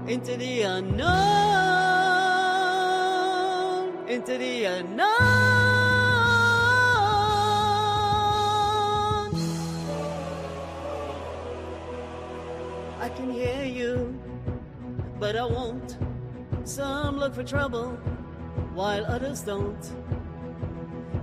into the unknown, into the unknown. I can hear you, but I won't. Some look for trouble, while others don't.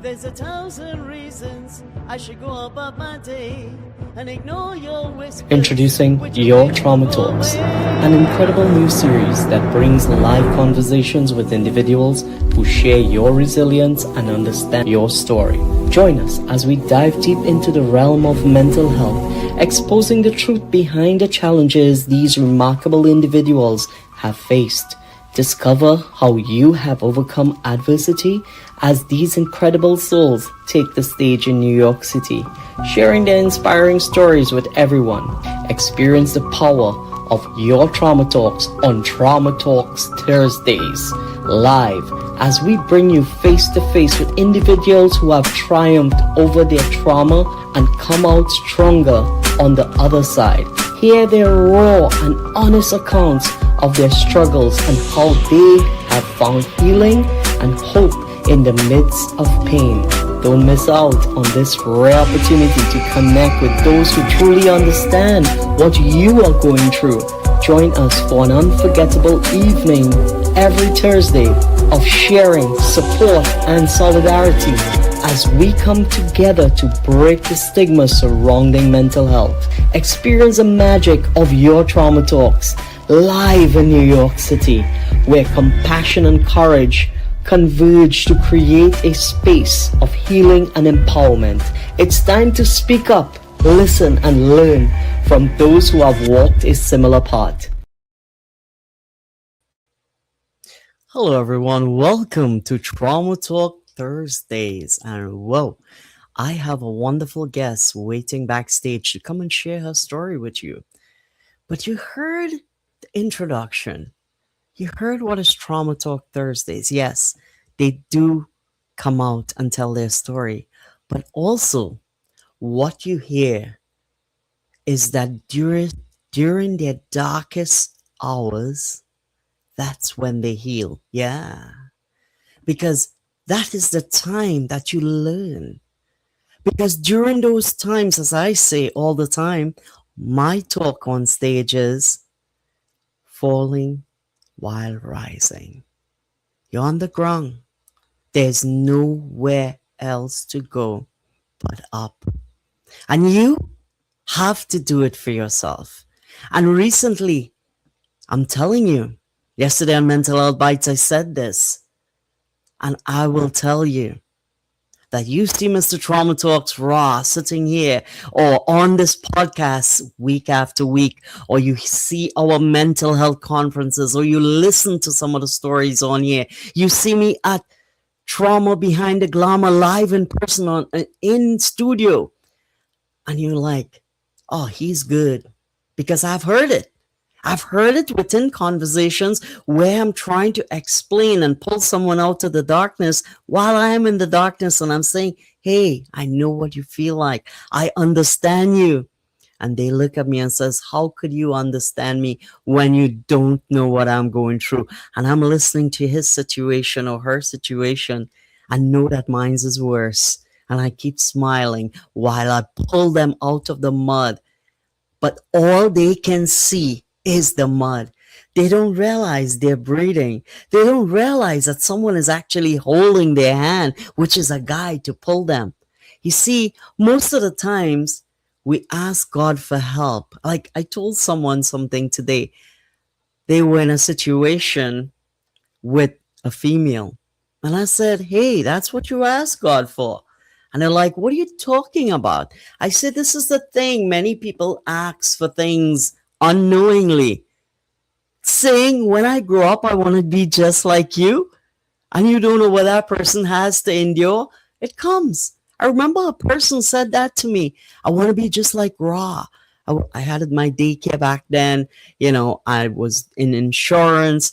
There's 1,000 reasons I should go about my day and ignore your whispers. Introducing Your Trauma Talks, an incredible new series that brings live conversations with individuals who share your resilience and understand your story. Join us as we dive deep into the realm of mental health, exposing the truth behind the challenges these remarkable individuals have faced. Discover how you have overcome adversity as these incredible souls take the stage in New York City, sharing their inspiring stories with everyone. Experience the power of Your Trauma Talks on Trauma Talks Thursdays, live as we bring you face to face with individuals who have triumphed over their trauma and come out stronger on the other side. Hear their raw and honest accounts of their struggles and how they have found healing and hope in the midst of pain. Don't miss out on this rare opportunity to connect with those who truly understand what you are going through. Join us for an unforgettable evening every Thursday of sharing, support, and solidarity as we come together to break the stigma surrounding mental health. Experience the magic of Your Trauma Talks live in New York City, where compassion and courage converge to create a space of healing and empowerment. It's time to speak up, listen, and learn from those who have walked a similar path. Hello everyone, welcome to Trauma Talk Thursdays, and whoa, I have a wonderful guest waiting backstage to come and share her story with you. But you heard the introduction. You heard what is Trauma Talk Thursdays. Yes, they do come out and tell their story. But also, what you hear is that during their darkest hours, that's when they heal. Yeah. Because that is the time that you learn. Because during those times, as I say all the time, my talk on stage is falling while rising. You're on the ground. There's nowhere else to go but up. And you have to do it for yourself. And recently, I'm telling you, yesterday on Mental Health Bites, I said this. And I will tell you that you see Mr. Trauma Talks Raw sitting here or on this podcast week after week, or you see our mental health conferences, or you listen to some of the stories on here. You see me at Trauma Behind the Glamour live in person in studio. And you're like, oh, he's good. Because I've heard it. I've heard it within conversations where I'm trying to explain and pull someone out of the darkness while I am in the darkness, and I'm saying, hey, I know what you feel like. I understand you. And they look at me and says, how could you understand me when you don't know what I'm going through? And I'm listening to his situation or her situation and know that mine is worse. And I keep smiling while I pull them out of the mud. But all they can see is the mud. They don't realize they're breathing. They don't realize that someone is actually holding their hand, which is a guide to pull them. You see, most of the times we ask God for help. Like I told someone something today. They were in a situation with a female. And I said, hey, that's what you ask God for. And they're like, what are you talking about? I said, this is the thing. Many people ask for things unknowingly, saying, when I grow up, I want to be just like you. And you don't know what that person has to endure. It comes. I remember a person said that to me. I want to be just like Ra. I had my daycare back then. You know, I was in insurance.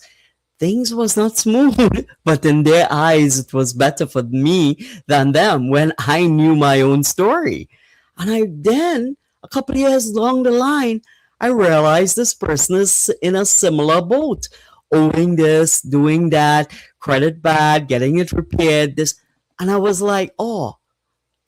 Things was not smooth, but in their eyes, it was better for me than them when I knew my own story. And then a couple of years along the line, I realized this person is in a similar boat, owing this, doing that, credit bad, getting it repaired, this. And I was like, oh,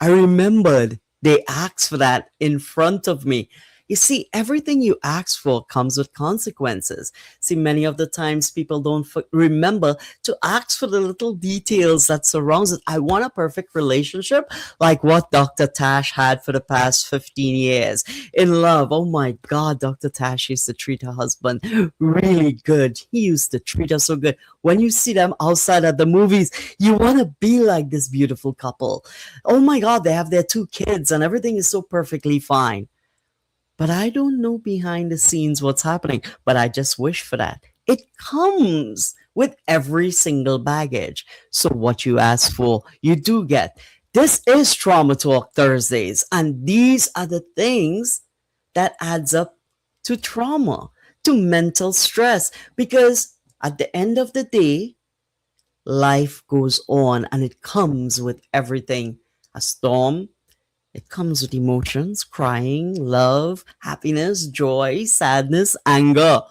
I remembered they asked for that in front of me. You see, everything you ask for comes with consequences. See, many of the times people don't remember to ask for the little details that surrounds it. I want a perfect relationship like what Dr. Tash had for the past 15 years in love. Oh my God, Dr. Tash used to treat her husband really good. He used to treat her so good. When you see them outside at the movies, you want to be like this beautiful couple. Oh my God, they have their two kids and everything is so perfectly fine. But I don't know behind the scenes what's happening, but I just wish for that. It comes with every single baggage. So what you ask for, you do get. This is Trauma Talk Thursdays, and these are the things that adds up to trauma, to mental stress, because at the end of the day, life goes on and it comes with everything. A storm, it comes with emotions, crying, love, happiness, joy, sadness, anger,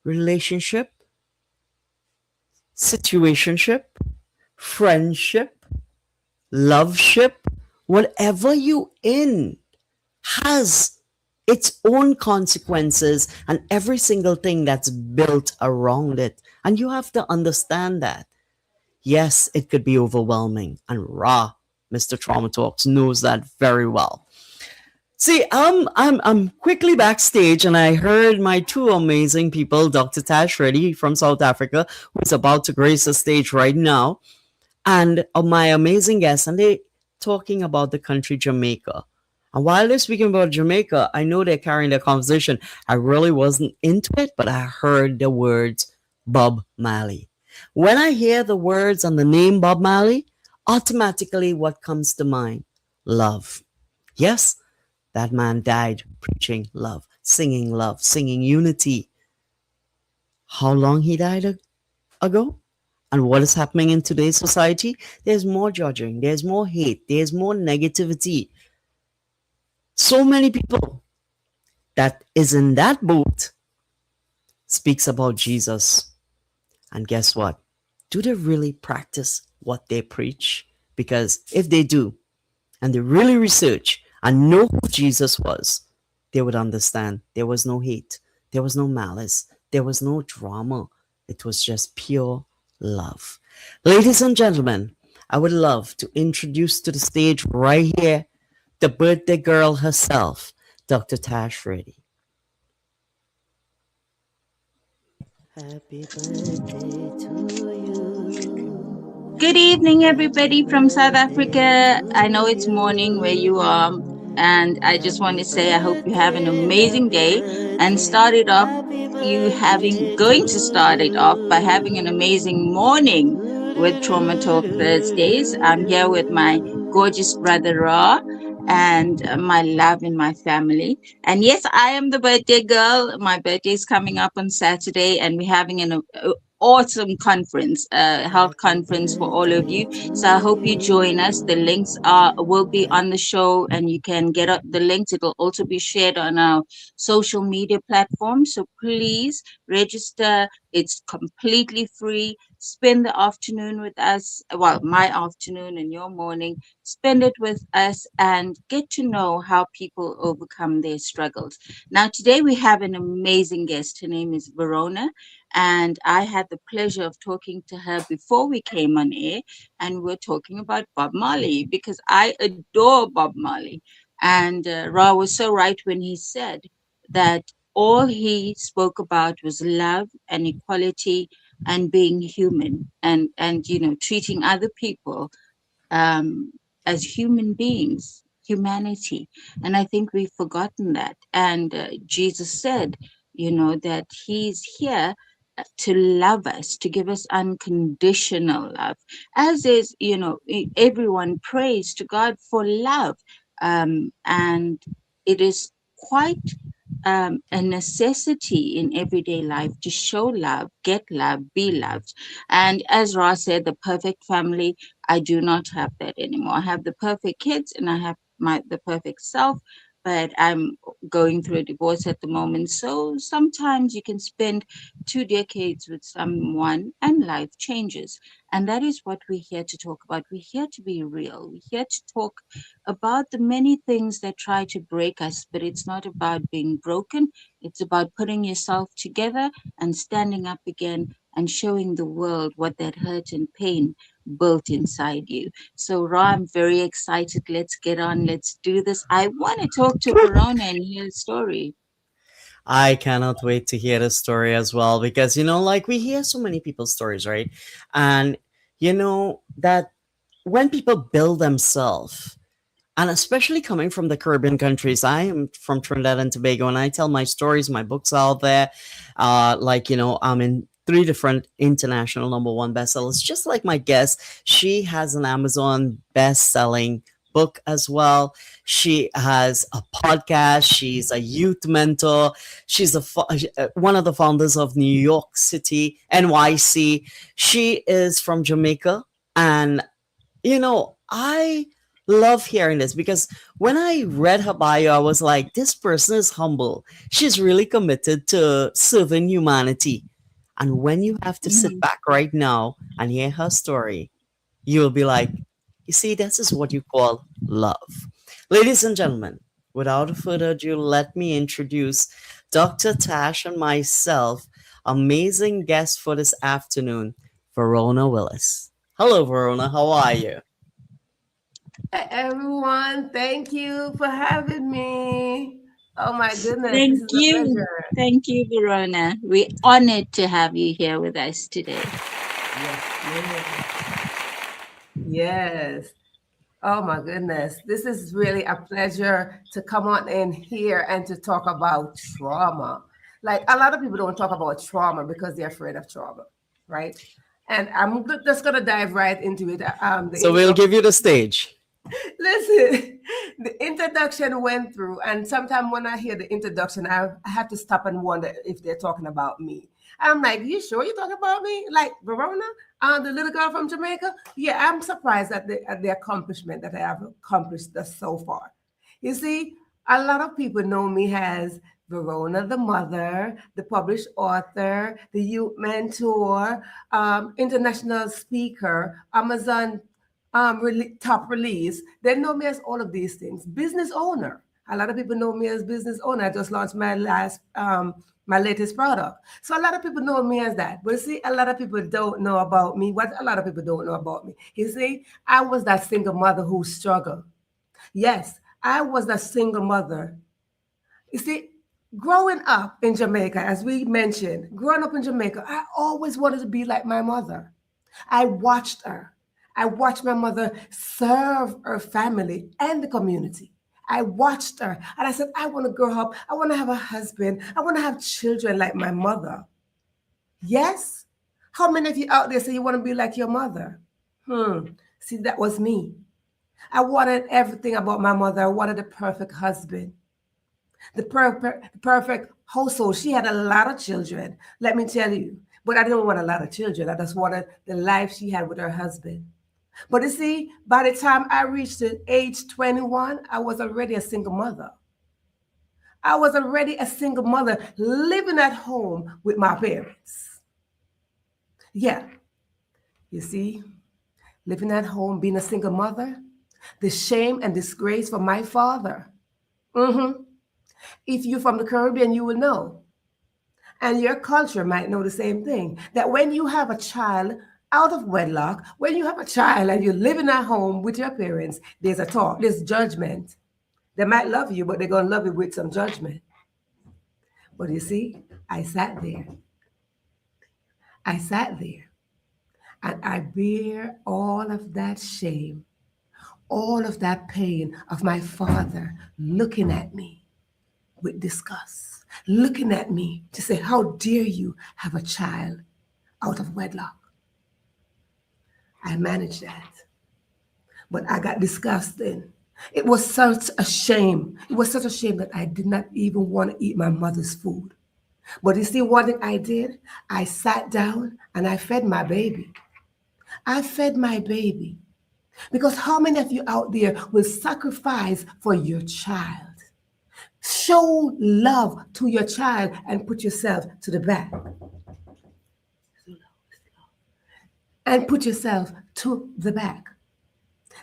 relationship, situationship, friendship, loveship, whatever you in has its own consequences and every single thing that's built around it. And you have to understand that. Yes, it could be overwhelming. And Mr. Trauma Talks knows that very well. See, I'm quickly backstage and I heard my two amazing people, Dr. Tash Reddy from South Africa, who's about to grace the stage right now, and my amazing guests, and they talking about the country Jamaica. And while they're speaking about Jamaica, I know they're carrying the conversation. I really wasn't into it, but I heard the words Bob Marley. When I hear the words and the name Bob Marley, automatically what comes to mind? Love. Yes, that man died preaching love, singing unity. How long he died ago? And what is happening in today's society? There's more judging, there's more hate, there's more negativity. So many people that is in that boat speaks about Jesus. And guess what? Do they really practice what they preach? Because if they do, and they really research and know who Jesus was, they would understand there was no hate, there was no malice, there was no drama. It was just pure love. Ladies and gentlemen, I would love to introduce to the stage right here the birthday girl herself, Dr. Tash Reddy. Happy birthday to you. Good evening, everybody from South Africa. I know it's morning where you are, and I just want to say I hope you have an amazing day and start it off. Going to start it off by having an amazing morning with Trauma Talk Thursdays. I'm here with my gorgeous brother Ra and my love and my family. And yes, I am the birthday girl. My birthday is coming up on Saturday, and we're having an awesome conference, health conference for all of you. So I hope you join us. The links will be on the show, and you can get the links. It'll also be shared on our social media platforms. So please register. It's completely free. Spend the afternoon with us. Well, my afternoon and your morning. Spend it with us and get to know how people overcome their struggles. Now, today we have an amazing guest. Her name is Verona, and I had the pleasure of talking to her before we came on air, and we're talking about Bob Marley because I adore Bob Marley. And Ra was so right when he said that all he spoke about was love and equality and being human and treating other people um, as human beings, humanity. And I think we've forgotten that. And Jesus said, that he's here to love us, to give us unconditional love, as is, everyone prays to God for love. And it is quite a necessity in everyday life to show love, get love, be loved. And as Ross said, the perfect family, I do not have that anymore. I have the perfect kids and I have the perfect self, but I'm going through a divorce at the moment. So sometimes you can spend 2 decades with someone and life changes. And that is what we're here to talk about. We're here to be real. We're here to talk about the many things that try to break us, but it's not about being broken. It's about putting yourself together and standing up again and showing the world what that hurt and pain built inside you. So, Ra, I'm very excited. Let's get on. Let's do this. I want to talk to Verona and hear a story. I cannot wait to hear the story as well because, like we hear so many people's stories, right? And, that when people build themselves, and especially coming from the Caribbean countries, I am from Trinidad and Tobago, and I tell my stories, my books out there. I'm in three different international number one bestsellers. Just like my guest, she has an Amazon best-selling book as well. She has a podcast. She's a youth mentor. She's one of the founders of New York City, NYC. She is from Jamaica, and I love hearing this because when I read her bio, I was like, this person is humble. She's really committed to serving humanity. And when you have to sit Mhm. back right now and hear her story, you will be like, you see, this is what you call love. Ladies and gentlemen, without further ado, let me introduce Dr. Tash and myself, amazing guest for this afternoon, Verona Willis. Hello, Verona. How are you? Everyone, thank you for having me. Oh my goodness, this Thank is a you. pleasure. Thank you, Verona. We're honored to have you here with us today. Yes, yes, yes. Oh my goodness, this is really a pleasure to come on in here and to talk about trauma. Like a lot of people don't talk about trauma because they're afraid of trauma, right? And I'm just gonna dive right into it. The So we'll give you the stage. Listen, the introduction went through, and sometimes when I hear the introduction, I have to stop and wonder if they're talking about me. I'm like, you sure you're talking about me? Like Verona, the little girl from Jamaica? Yeah, I'm surprised at the accomplishment that I have accomplished thus so far. You see, a lot of people know me as Verona the mother, the published author, the youth mentor, international speaker, Amazon top release. They know me as all of these things. Business owner. A lot of people know me as business owner. I just launched my latest product. So a lot of people know me as that. But see, a lot of people don't know about me. What a lot of people don't know about me. You see, I was that single mother who struggled. Yes, I was that single mother. You see, growing up in Jamaica, as we mentioned, growing up in Jamaica, I always wanted to be like my mother. I watched her. I watched my mother serve her family and the community. I watched her and I said, I want to grow up. I want to have a husband. I want to have children like my mother. Yes? How many of you out there say you want to be like your mother? See, that was me. I wanted everything about my mother. I wanted the perfect husband, the perfect household. She had a lot of children, let me tell you. But I didn't want a lot of children. I just wanted the life she had with her husband. But you see, by the time I reached the age 21, I was already a single mother. I was already a single mother living at home with my parents. Yeah, you see, living at home, being a single mother, the shame and disgrace for my father. Mhm. If you're from the Caribbean, you will know. And your culture might know the same thing, that when you have a child out of wedlock, when you have a child and you're living at home with your parents, there's a talk, there's judgment. They might love you, but they're going to love you with some judgment. But you see, I sat there. I sat there and I bear all of that shame, all of that pain of my father looking at me with disgust, looking at me to say, how dare you have a child out of wedlock? I managed that. But I got disgusted. It was such a shame. It was such a shame that I did not even want to eat my mother's food. But you see, one thing I did, I sat down and I fed my baby. I fed my baby. Because how many of you out there will sacrifice for your child? Show love to your child and put yourself to the back. And put yourself to the back.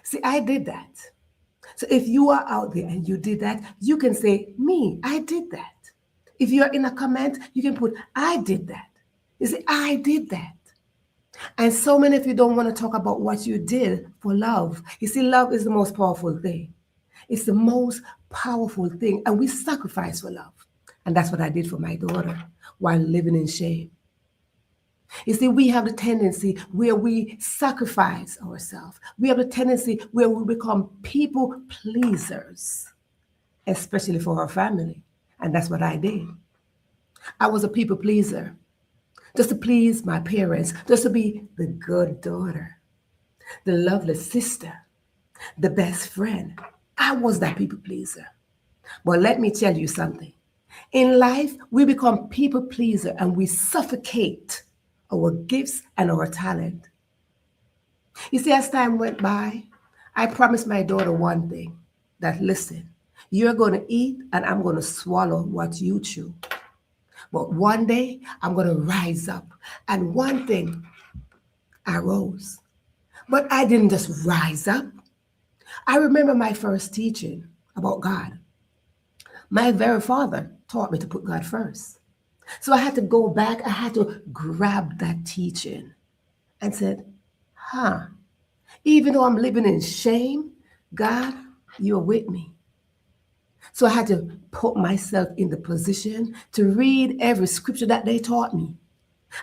See, I did that. So if you are out there and you did that, you can say, me, I did that. If you're in a comment, you can put, I did that. You say, I did that. And so many of you don't want to talk about what you did for love. You see, love is the most powerful thing. It's the most powerful thing. And we sacrifice for love. And that's what I did for my daughter while living in shame. You see, we have the tendency where we sacrifice ourselves. We have the tendency where we become people pleasers, especially for our family. And that's what I did. I was a people pleaser, just to please my parents, just to be the good daughter, the lovely sister, the best friend. I was that people pleaser. But let me tell you something. In life, we become people pleaser and we suffocate our gifts and our talent. You see, as time went by, I promised my daughter one thing, that listen, you're going to eat and I'm going to swallow what you chew. But one day I'm going to rise up. And one thing, I rose. But I didn't just rise up. I remember my first teaching about God. My very father taught me to put God first. So I had to go back, I had to grab that teaching and said, even though I'm living in shame, God, you're with me. So I had to put myself in the position to read every scripture that they taught me.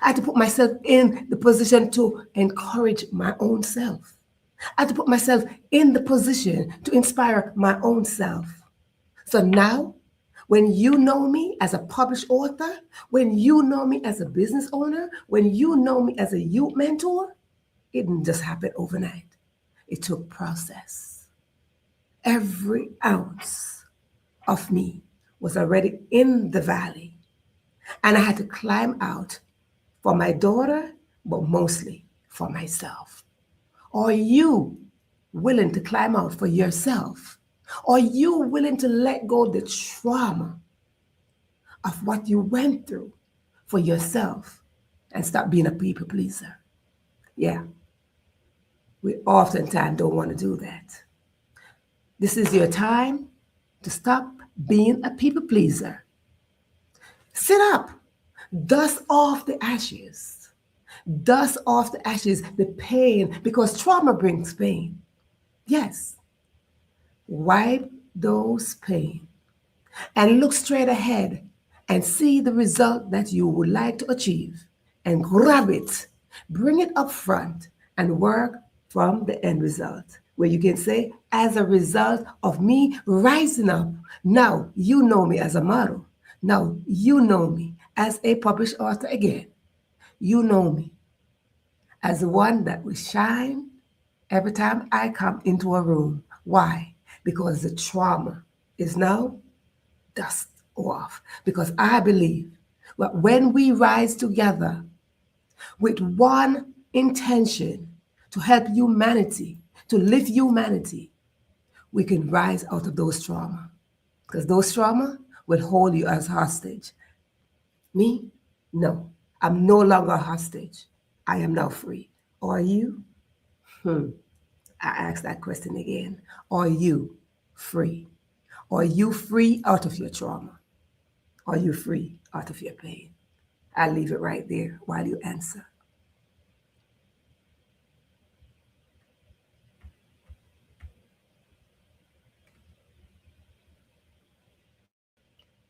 I had to put myself in the position to encourage my own self. I had to put myself in the position to inspire my own self. So now, when you know me as a published author, when you know me as a business owner, when you know me as a youth mentor, it didn't just happen overnight. It took process. Every ounce of me was already in the valley. And I had to climb out for my daughter, but mostly for myself. Are you willing to climb out for yourself? Are you willing to let go of the trauma of what you went through for yourself and stop being a people pleaser? Yeah, we oftentimes don't want to do that. This is your time to stop being a people pleaser. Sit up, dust off the ashes. Dust off the ashes, the pain, because trauma brings pain. Yes. Wipe those pain and look straight ahead and see the result that you would like to achieve and grab it, bring it up front and work from the end result where you can say, as a result of me rising up, now you know me as a model. Now you know me as a published author again. You know me as the one that will shine every time I come into a room. Why? Because the trauma is now dust off. Because I believe that when we rise together with one intention to help humanity, to lift humanity, we can rise out of those trauma. Because those trauma will hold you as hostage. Me? No. I'm no longer hostage. I am now free. Are you? I ask that question again. Are you free? Are you free out of your trauma? Are you free out of your pain? I'll leave it right there while you answer.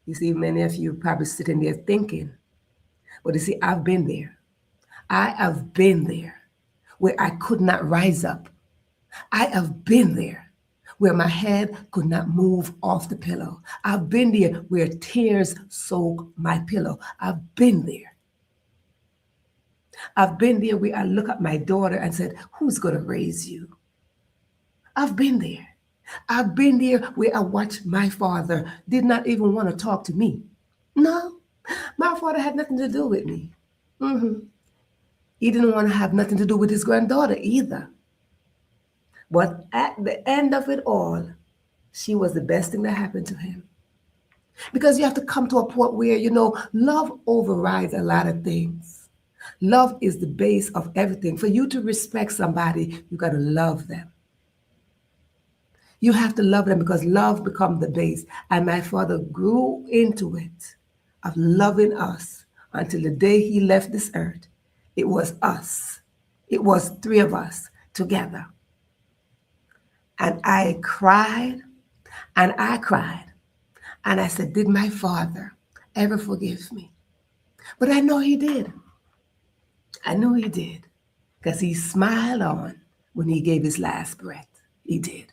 You see, many of you probably sitting there thinking, but you see, I've been there. I have been there where I could not rise up. I have been there where my head could not move off the pillow. I've been there where tears soak my pillow. I've been there. I've been there where I look at my daughter and said, who's going to raise you? I've been there. I've been there where I watched my father did not even want to talk to me. No, my father had nothing to do with me. He didn't want to have nothing to do with his granddaughter either. But at the end of it all, she was the best thing that happened to him. Because you have to come to a point where, love overrides a lot of things. Love is the base of everything. For you to respect somebody, you got to love them. You have to love them because love becomes the base. And my father grew into it of loving us until the day he left this earth. It was us. It was three of us together. And I cried and I cried. And I said, did my father ever forgive me? But I know he did. I knew he did. Because he smiled on when he gave his last breath. He did.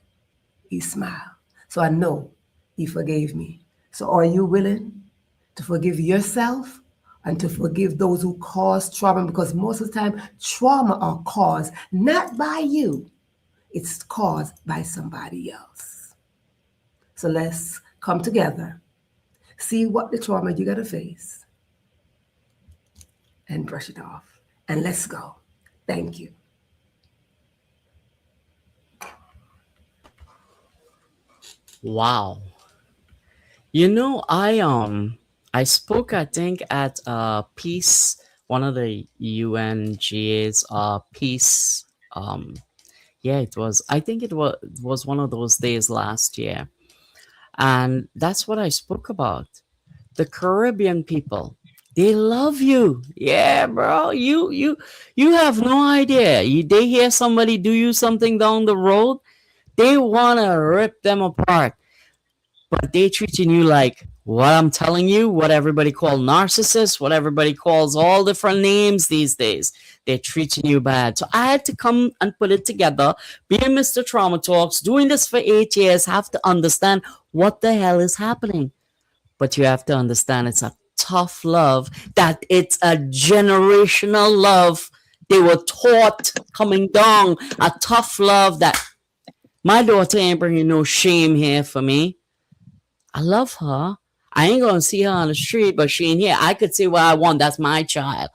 He smiled. So I know he forgave me. So are you willing to forgive yourself and to forgive those who cause trauma? Because most of the time, trauma are caused not by you. It's caused by somebody else. So let's come together, see what the trauma you got to face, and brush it off. And let's go. Thank you. Wow. You know, I spoke, I think, at peace, one of the UNGA's peace, yeah, it was, I think it was one of those days last year. And that's what I spoke about. The Caribbean people, they love you. Yeah, bro. You have no idea. They hear somebody do you something down the road, they wanna rip them apart, but they treating you like what I'm telling you, what everybody call narcissists, what everybody calls all different names these days. They're treating you bad. So I had to come and put it together. Being Mr. Trauma Talks, doing this for 8 years, have to understand what the hell is happening. But you have to understand it's a tough love, that it's a generational love. They were taught coming down a tough love that my daughter ain't bringing no shame here for me. I love her. I ain't gonna see her on the street, but she ain't here. I could say what I want. That's my child.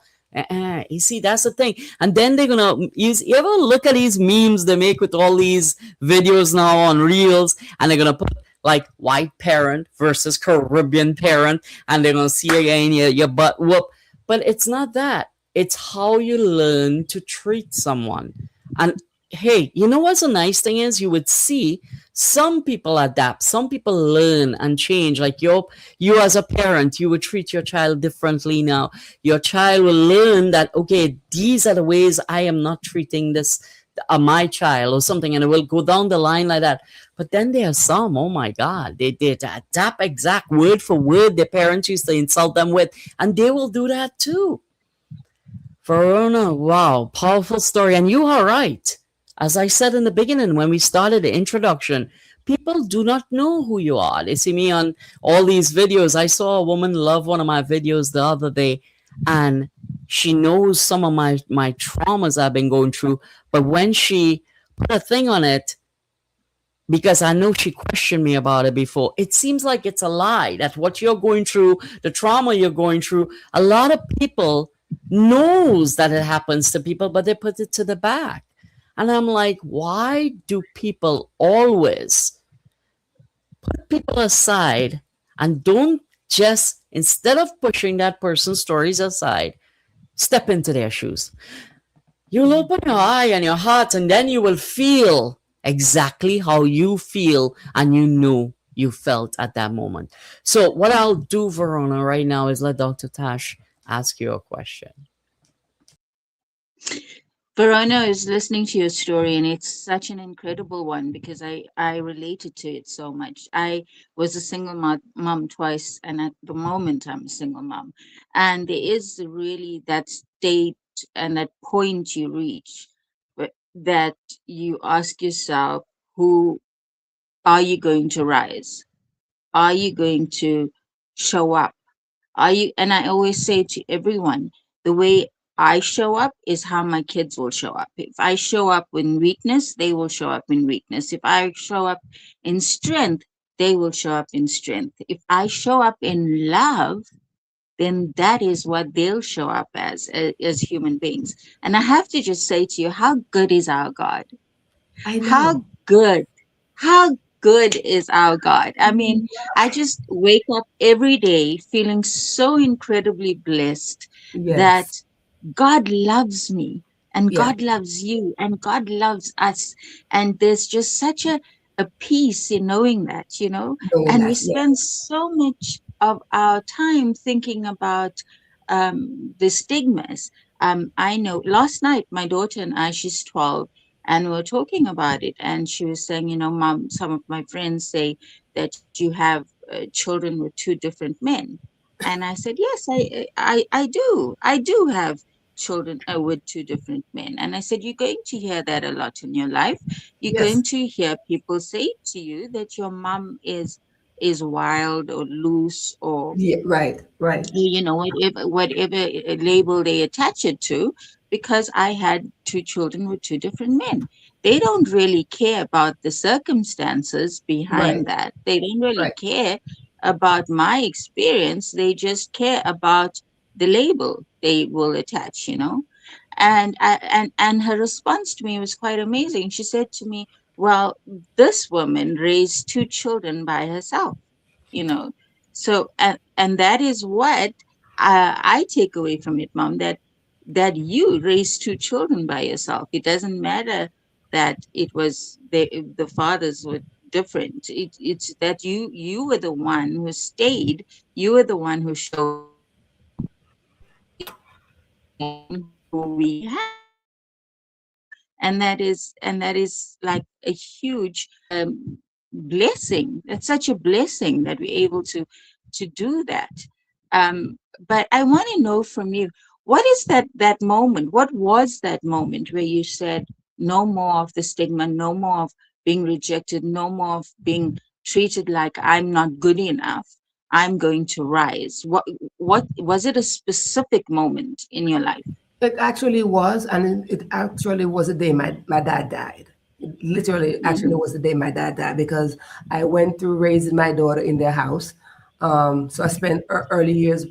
You see, that's the thing. And then they're gonna use. You ever look at these memes they make with all these videos now on Reels, and they're gonna put like white parent versus Caribbean parent, and they're gonna see again your butt whoop. But it's not that. It's how you learn to treat someone. And hey, you know what's a nice thing is you would see some people adapt, some people learn and change. Like you as a parent, you would treat your child differently now. Your child will learn that, okay, these are the ways I am not treating this my child or something, and it will go down the line like that. But then there are some, oh my God, they adapt exact word for word their parents used to insult them with, and they will do that too. Verona, wow, powerful story. And you are right. As I said in the beginning, when we started the introduction, people do not know who you are. They see me on all these videos. I saw a woman love one of my videos the other day, and she knows some of my traumas I've been going through. But when she put a thing on it, because I know she questioned me about it before, it seems like it's a lie, that what you're going through, the trauma you're going through, a lot of people knows that it happens to people, but they put it to the back. And I'm like, why do people always put people aside and don't just, instead of pushing that person's stories aside, step into their shoes? You'll open your eye and your heart, and then you will feel exactly how you feel, and you know you felt at that moment. So what I'll do, Verona, right now is let Dr. Tash ask you a question. Verona is listening to your story, and it's such an incredible one because I related to it so much. I was a single mom twice, and at the moment I'm a single mom. And there is really that state and that point you reach that you ask yourself, who are you going to rise? Are you going to show up? Are you? And I always say to everyone, the way I show up is how my kids will show up. If I show up in weakness, they will show up in weakness. If I show up in strength, they will show up in strength. If I show up in love, then that is what they'll show up as human beings. And I have to just say to you, how good is our God? I know. How good, how good is our God. I mean, I just wake up every day feeling so incredibly blessed that Yes. God loves me and Yeah. God loves you and God loves us. And there's just such a peace in knowing that, you know. Knowing And we that. Yeah. spend so much of our time thinking about the stigmas. I know last night, my daughter and I, she's 12, and we were talking about it. And she was saying, you know, Mom, some of my friends say that you have children with two different men. And I said, yes, I do. I do have children with two different men. And I said, you're going to hear that a lot in your life. You're Yes. going to hear people say to you that your mom is wild or loose or Yeah. Right. Right. you know whatever label they attach it to, because I had two children with two different men. They don't really care about the circumstances behind Right. that. They don't really Right. care about my experience. They just care about the label they will attach, you know. And her response to me was quite amazing. She said to me, well, this woman raised two children by herself, you know. So and that is what I take away from it, Mom, that you raised two children by yourself. It doesn't matter that it was the fathers were different. It's that you were the one who stayed. You were the one who showed up. Who we have, and that is like a huge blessing. That's such a blessing that we're able to do that. But I want to know from you, what is that moment? What was that moment where you said, no more of the stigma, no more of being rejected, no more of being treated like I'm not good enough. I'm going to rise. What was it, a specific moment in your life? It actually was, and it actually was the day my dad died. It literally, actually, Mhm. was the day my dad died because I went through raising my daughter in their house. So I spent early years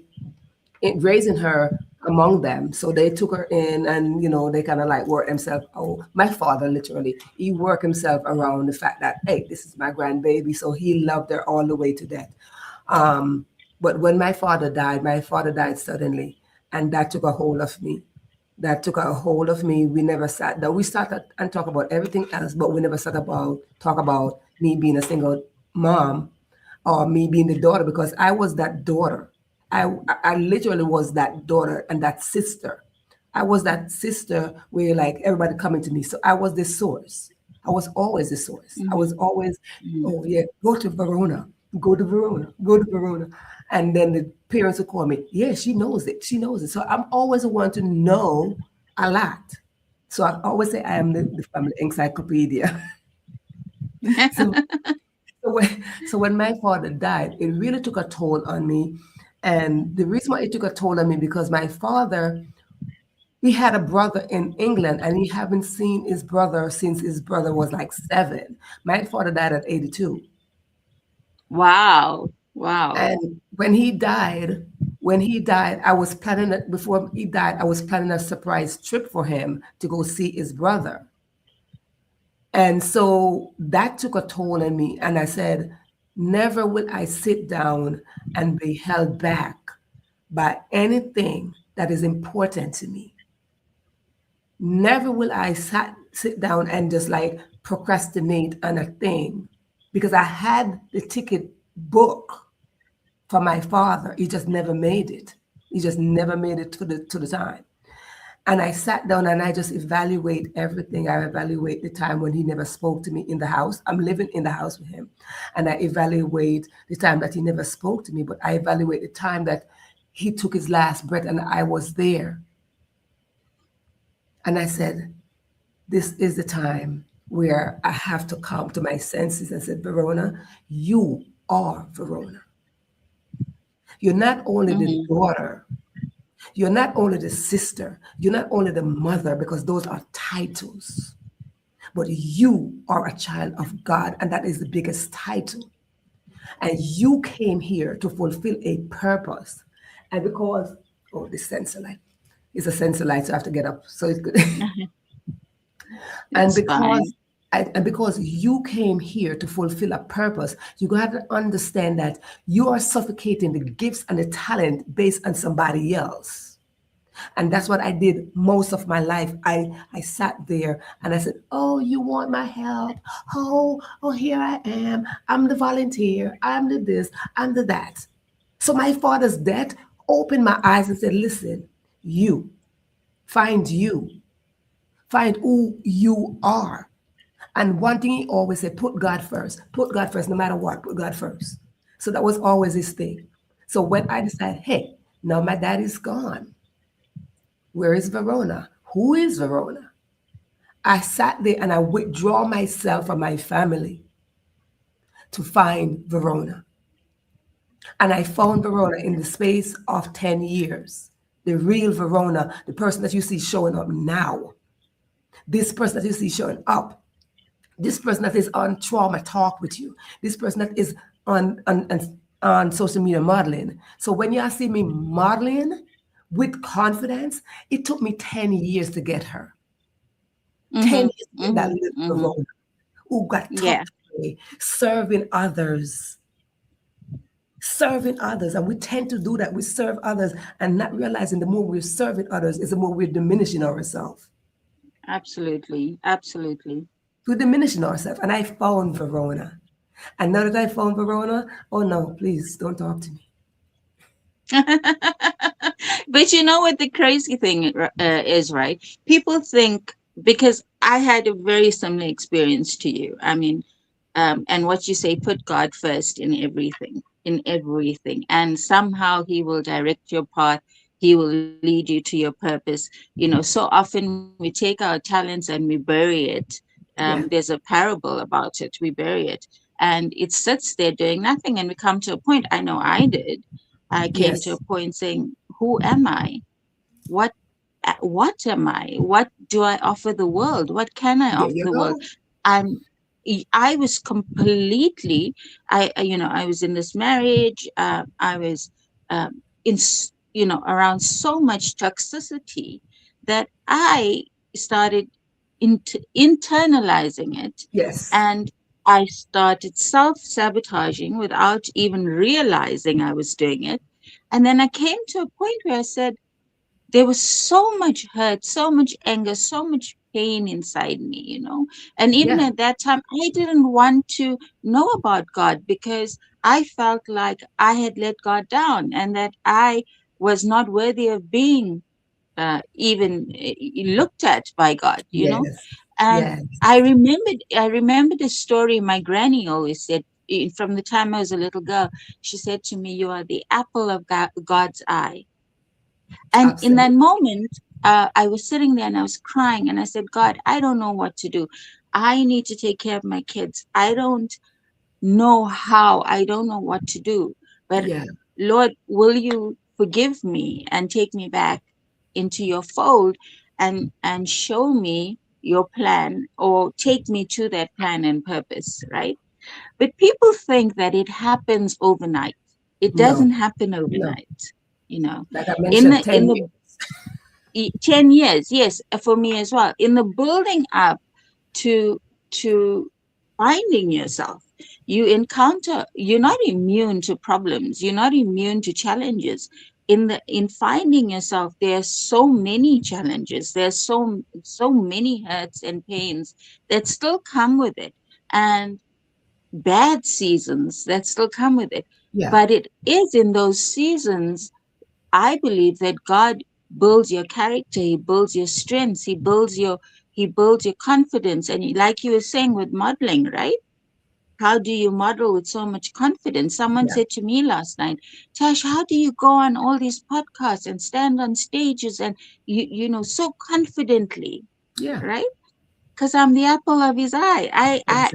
raising her among them. So they took her in, and they kind of like worked themselves. Oh, my father literally, he worked himself around the fact that, hey, this is my grandbaby. So he loved her all the way to death. Um, but when my father died suddenly, and that took a hold of me. That took a hold of me. We never sat down. We started and talk about everything else, but we never sat about talk about me being a single mom or me being the daughter, because I was that daughter. I literally was that daughter and that sister. I was that sister where like everybody coming to me. So I was the source. I was always the source. I was Mhm. always, Mhm. oh yeah, go to Verona, go to Verona, go to Verona. And then the parents would call me, yeah, she knows it. She knows it. So I'm always the one to know a lot. So I always say I am the family encyclopedia. So so when my father died, it really took a toll on me. And the reason why it took a toll on me, because my father, he had a brother in England, and he haven't seen his brother since his brother was like 7. My father died at 82. Wow. Wow. And when he died, I was planning it before he died, I was planning a surprise trip for him to go see his brother. And so that took a toll on me. And I said, never will I sit down and be held back by anything that is important to me. Never will I sit down and just like procrastinate on a thing, because I had the ticket book for my father. He just never made it. He just never made it to the time. And I sat down and I just evaluate everything. I evaluate the time when he never spoke to me in the house. I'm living in the house with him. And I evaluate the time that he never spoke to me, but I evaluate the time that he took his last breath and I was there. And I said, this is the time where I have to come to my senses and said, Verona, you are Verona. You're not only the Mhm. daughter, you're not only the sister, you're not only the mother, because those are titles, but you are a child of God, and that is the biggest title. And you came here to fulfill a purpose. And because, oh, this sensor light, it's a sensor light, so I have to get up. So it's good. And It's because fine. And because you came here to fulfill a purpose, you have to understand that you are suffocating the gifts and the talent based on somebody else. And that's what I did most of my life. I sat there and I said, "Oh, you want my help? Oh, here I am. I'm the volunteer. I'm the this. I'm the that." So my father's death opened my eyes and said, "Listen, you find you, find who you are." And one thing he always said, put God first. Put God first, no matter what, put God first. So that was always his thing. So when I decided, hey, now my dad is gone. Where is Verona? Who is Verona? I sat there and I withdraw myself from my family to find Verona. And I found Verona in the space of 10 years. The real Verona, the person that you see showing up now. This person that you see showing up. This person that is on trauma talk with you. This person that is on social media modeling. So when you see me modeling with confidence, it took me 10 years to get her. 10 Mm-hmm. years to get that Mm-hmm. little Mm-hmm. Verona who got Yeah, tucked away, serving others. Serving others. And we tend to do that. We serve others and not realizing the more we're serving others is the more we're diminishing ourselves. absolutely. Absolutely. We're diminishing ourselves. And I found Verona. And now that I found Verona, oh no, please don't talk to me. But you know what the crazy thing is, right? People think, because I had a very similar experience to you. I mean, and what you say, put God first in everything, and somehow He will direct your path. He will lead you to your purpose. So often we take our talents and we bury it. There's Yeah. a parable about it. We bury it, and it sits there doing nothing. And we come to a point. I know I did. I came to a Yes. point saying, "Who am I? What what am I? What do I offer the world? What can I There offer you the world?" go. And I was completely, I was in this marriage. I was around so much toxicity that I started internalizing it, Yes. and I started self-sabotaging without even realizing I was doing it. And then I came to a point where I said, there was so much hurt, so much anger, so much pain inside me. And even Yeah. at that time, I didn't want to know about God because I felt like I had let God down and that I was not worthy of being even looked at by God. Yes. And Yes. I remembered a story my granny always said, from the time I was a little girl. She said to me, "You are the apple of God's eye." And in that Absolutely. moment, I was sitting there and I was crying and I said, "God, I don't know what to do. I need to take care of my kids. I don't know how. I don't know what to do. But Yeah. Lord, will you forgive me and take me back into your fold and show me your plan, or take me to that plan and purpose," right? But people think that it happens overnight. It doesn't No. happen No. overnight. You know, Like I in mentioned, the in 10 the years. 10 years, yes, for me as well, in the building up to to finding yourself, you're not immune to problems, you're not immune to challenges. In finding yourself, there are so many challenges, there's so many hurts and pains that still come with it, and bad seasons that still come with it. Yeah. But it is in those seasons, I believe, that God builds your character, He builds your strengths, He builds your confidence. And like you were saying with modeling, right? How do you model with so much confidence? Someone Yeah. said to me last night, "Tash, how do you go on all these podcasts and stand on stages and so confidently?" Yeah. Right? Because I'm the apple of his eye.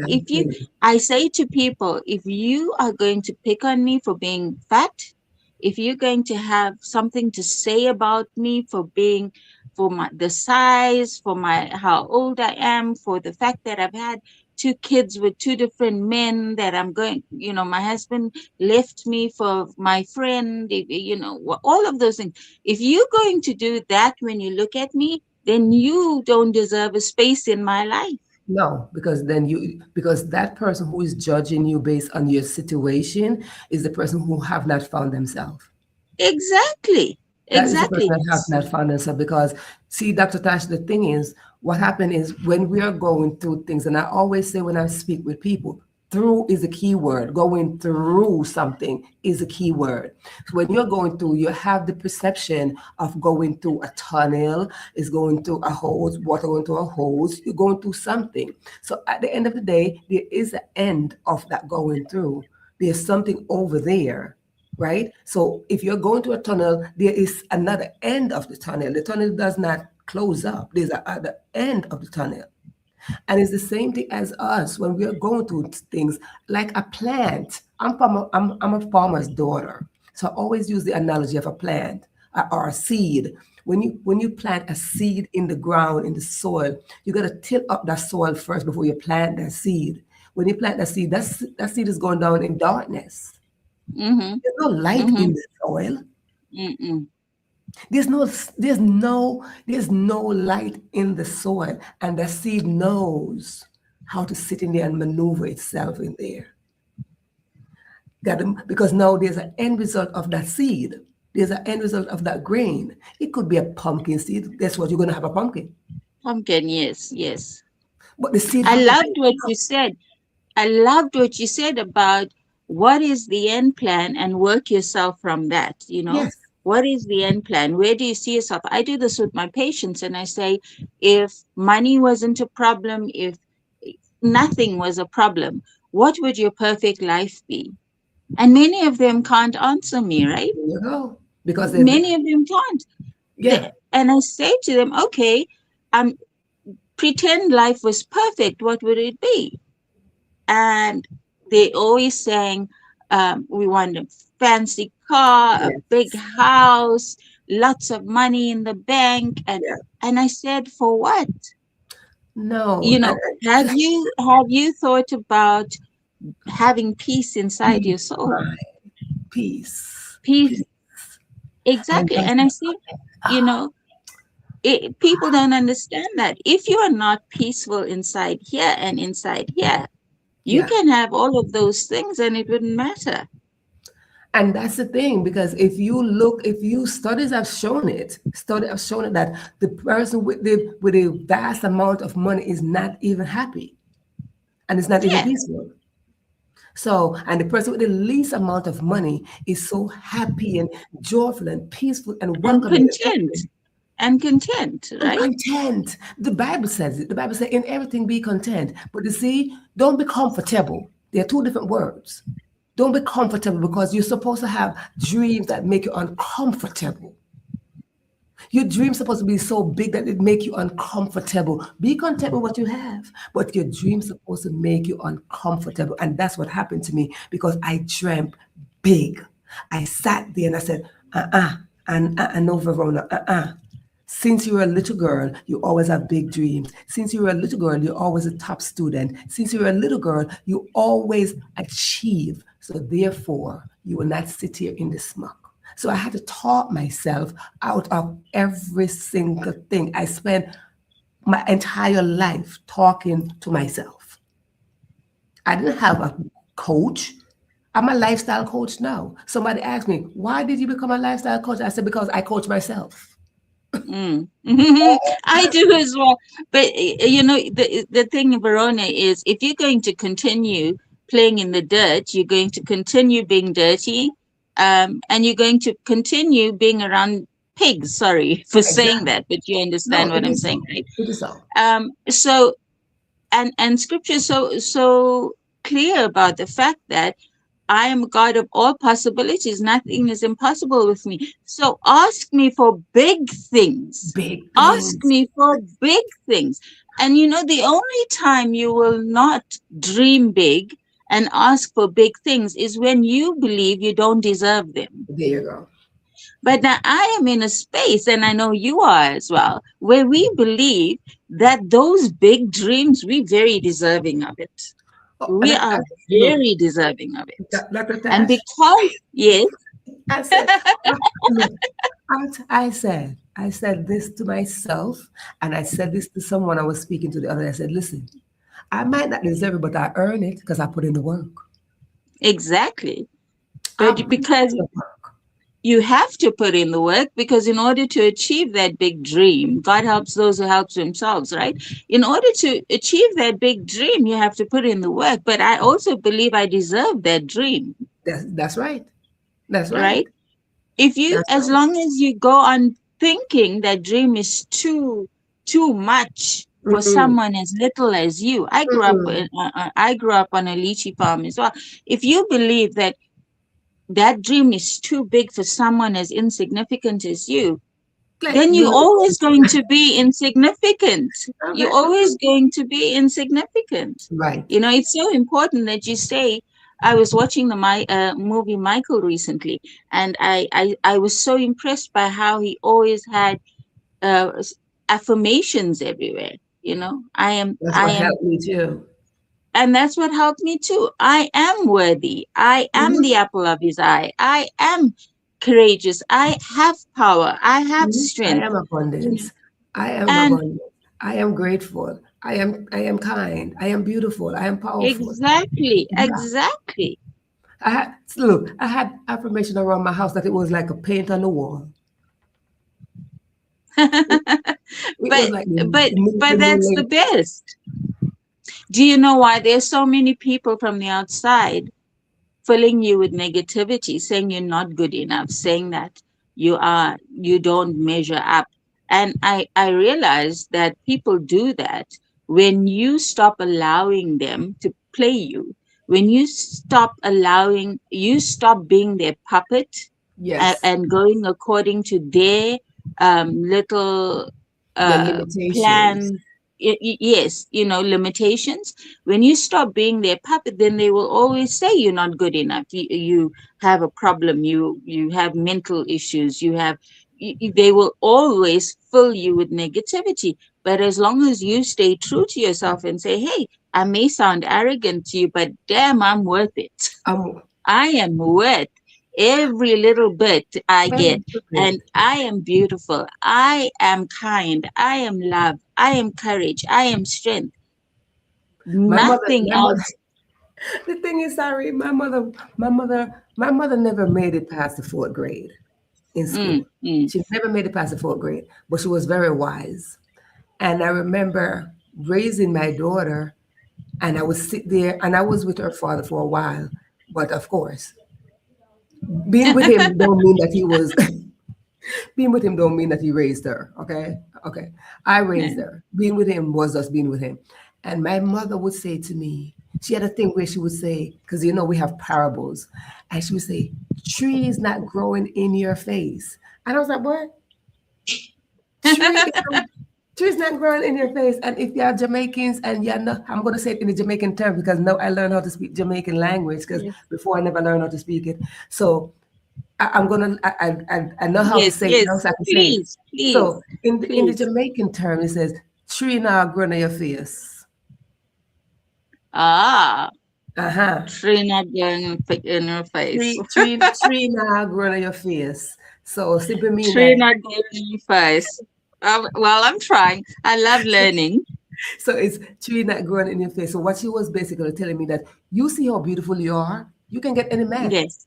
If you, Exactly. I say to people, if you are going to pick on me for being fat, if you're going to have something to say about me for being, for the size, for how old I am, for the fact that I've had two kids with two different men, that my husband left me for my friend, all of those things. If you're going to do that when you look at me, then you don't deserve a space in my life. No, because then because that person who is judging you based on your situation is the person who have not found themselves. Exactly. That is the Exactly. person that have not found themselves. Because see, Dr. Tash, the thing is, what happened is when we are going through things, and I always say when I speak with people, through is a key word. Going through something is a key word. So when you're going through, you have the perception of going through a tunnel, is going through a hose, water going through a hose, you're going through something. So at the end of the day, there is an end of that going through. There's something over there, right? So if you're going to a tunnel, there is another end of the tunnel. The tunnel does not close up. There's a other end of the tunnel. And it's the same thing as us when we are going through things like a plant. I'm a farmer's daughter. So I always use the analogy of a plant or a seed. When you plant a seed in the ground, in the soil, you got to till up that soil first before you plant that seed. When you plant that seed, that seed is going down in darkness. Mm-hmm. There's no light Mm-hmm. in the soil. Mm-mm. There's no light in the soil, and the seed knows how to sit in there and maneuver itself in there. Because now there's an end result of that seed. There's an end result of that grain. It could be a pumpkin seed. Guess what? You're going to have a pumpkin. Pumpkin, yes, yes. But the seed I has to loved be. what you said. I loved what you said about what is the end plan and work yourself from that. Yes. What is the end plan? Where do you see yourself? I do this with my patients and I say, if money wasn't a problem, if nothing was a problem, what would your perfect life be? And many of them can't answer me, right? There you go. Because Many of them can't. yeah, And I say to them, okay, pretend life was perfect, what would it be? And they always saying, we want a fancy car, a yes, big house, lots of money in the bank. And yeah. and I said, for what? No, You know, have you thought about having peace inside your soul? peace, Peace, peace, and exactly. that's And I said, you know, people don't understand that. If you are not peaceful inside here and inside here, you yeah. can have all of those things and it wouldn't matter. And that's the thing, because if you studies have shown it, that the person with a vast amount of money is not even happy and it's not even Yeah, peaceful. So, and the person with the least amount of money is so happy and joyful and peaceful and and welcoming and content. everything. And content, And right? content. The Bible says it. The Bible says, in everything be content. But you see, don't be comfortable. They're two different words. Don't be comfortable, because you're supposed to have dreams that make you uncomfortable. Your dream's supposed to be so big that it make you uncomfortable. Be content with what you have, but your dream's supposed to make you uncomfortable. And that's what happened to me, because I dreamt big. I sat there and I said, and no, Verona, Since you were a little girl, you always have big dreams. Since you were a little girl, you're always a top student. Since you were a little girl, you always achieve. So therefore, you will not sit here in the smoke. So I had to talk myself out of every single thing. I spent my entire life talking to myself. I didn't have a coach. I'm a lifestyle coach now. Somebody asked me, why did you become a lifestyle coach? I said, because I coach myself. Mm. I do as well. But the thing in Verona is, if you're going to continue playing in the dirt, you're going to continue being dirty, and you're going to continue being around pigs. Sorry for saying Exactly. that, but you No, understand what it I'm is saying, so. right? It is so. So and scripture is so clear about the fact that I am a God of all possibilities. Nothing is impossible with me. So ask me for big things. Big Ask things. me for big things. And the only time you will not dream big and ask for big things is when you believe you don't deserve them. There you go. But now I am in a space, and I know you are as well, where we believe that those big dreams, we're very deserving of it. Oh, We are look, very deserving of it. Dr. And Tash, because, yes, I said, look, I said this to myself, and I said this to someone I was speaking to the other day. I said, listen, I might not deserve it, but I earn it because I put in the work. Exactly. I But put because in the work. you have to put in the work, because in order to achieve that big dream, God helps those who help themselves, right? In order to achieve that big dream, you have to put in the work. But I also believe I deserve that dream, That's right. That's right. right? If you, That's as right. long as you go on thinking that dream is too much for Mm-mm. someone as little as you. Mm-mm. I grew up on a lychee farm as well. If you believe that that dream is too big for someone as insignificant as you, Like, then you're good. always going to be insignificant. All You're right. always going to be insignificant. Right. You know, it's so important that you say. I was watching the movie Michael recently, and I was so impressed by how he always had affirmations everywhere. You know, That's I what am, helped me too. and that's what helped me too. I am worthy. I am the Mm-hmm. apple of his eye. I am courageous. I have power. I have Mm-hmm. I strength. am You know, abundance. I am and abundant. I am grateful. I am kind. I am beautiful. I am powerful. exactly, Yeah. exactly. I had affirmation around my house that it was like a paint on the wall. It was but like but the that's new the best. Do you know why there's so many people from the outside filling you with negativity, saying you're not good enough, saying that you don't measure up? And I realize that people do that when you stop allowing them to play you, when you stop being their puppet, yes, and going according to their little the uh, limitations. plans. Yes, limitations. When you stop being their puppet, then they will always say you're not good enough. You have a problem. You have mental issues. They will always fill you with negativity. But as long as you stay true to yourself and say, hey, I may sound arrogant to you, but damn, I'm worth it. I'm I am worth every little bit I get. very stupid. And I am beautiful. I am kind. I am love. I am courage. I am strength. Nothing My mother. else. The thing is, sorry, my mother never made it past the fourth grade in Mm, school. mm. She never made it past the fourth grade, but she was very wise. And I remember raising my daughter, and I would sit there, and I was with her father for a while. But of course, being with him don't mean that he was being with him don't mean that he raised her. Okay. Okay. I raised Yeah. her. Being with him was just being with him. And my mother would say to me, she had a thing where she would say, because we have parables, and she would say, trees not growing in your face. And I was like, what? Tree trees not growing in your face. And if you're Jamaicans and you're not, I'm gonna say it in the Jamaican term because now I learned how to speak Jamaican language because Yes, before I never learned how to speak it. So I'm gonna I know how to yes, say it now, yes. so I can say it. Please, please, So in the please. Jamaican term, it says tree now grow in your face. Ah, Uh-huh. tree not going in her face. Tree now grow in your face. So simply mean Tree that. not going in your face. Well, I'm trying. I love learning. So it's tree not growing in your face. So what she was basically telling me that you see how beautiful you are, you can get any man. Yes.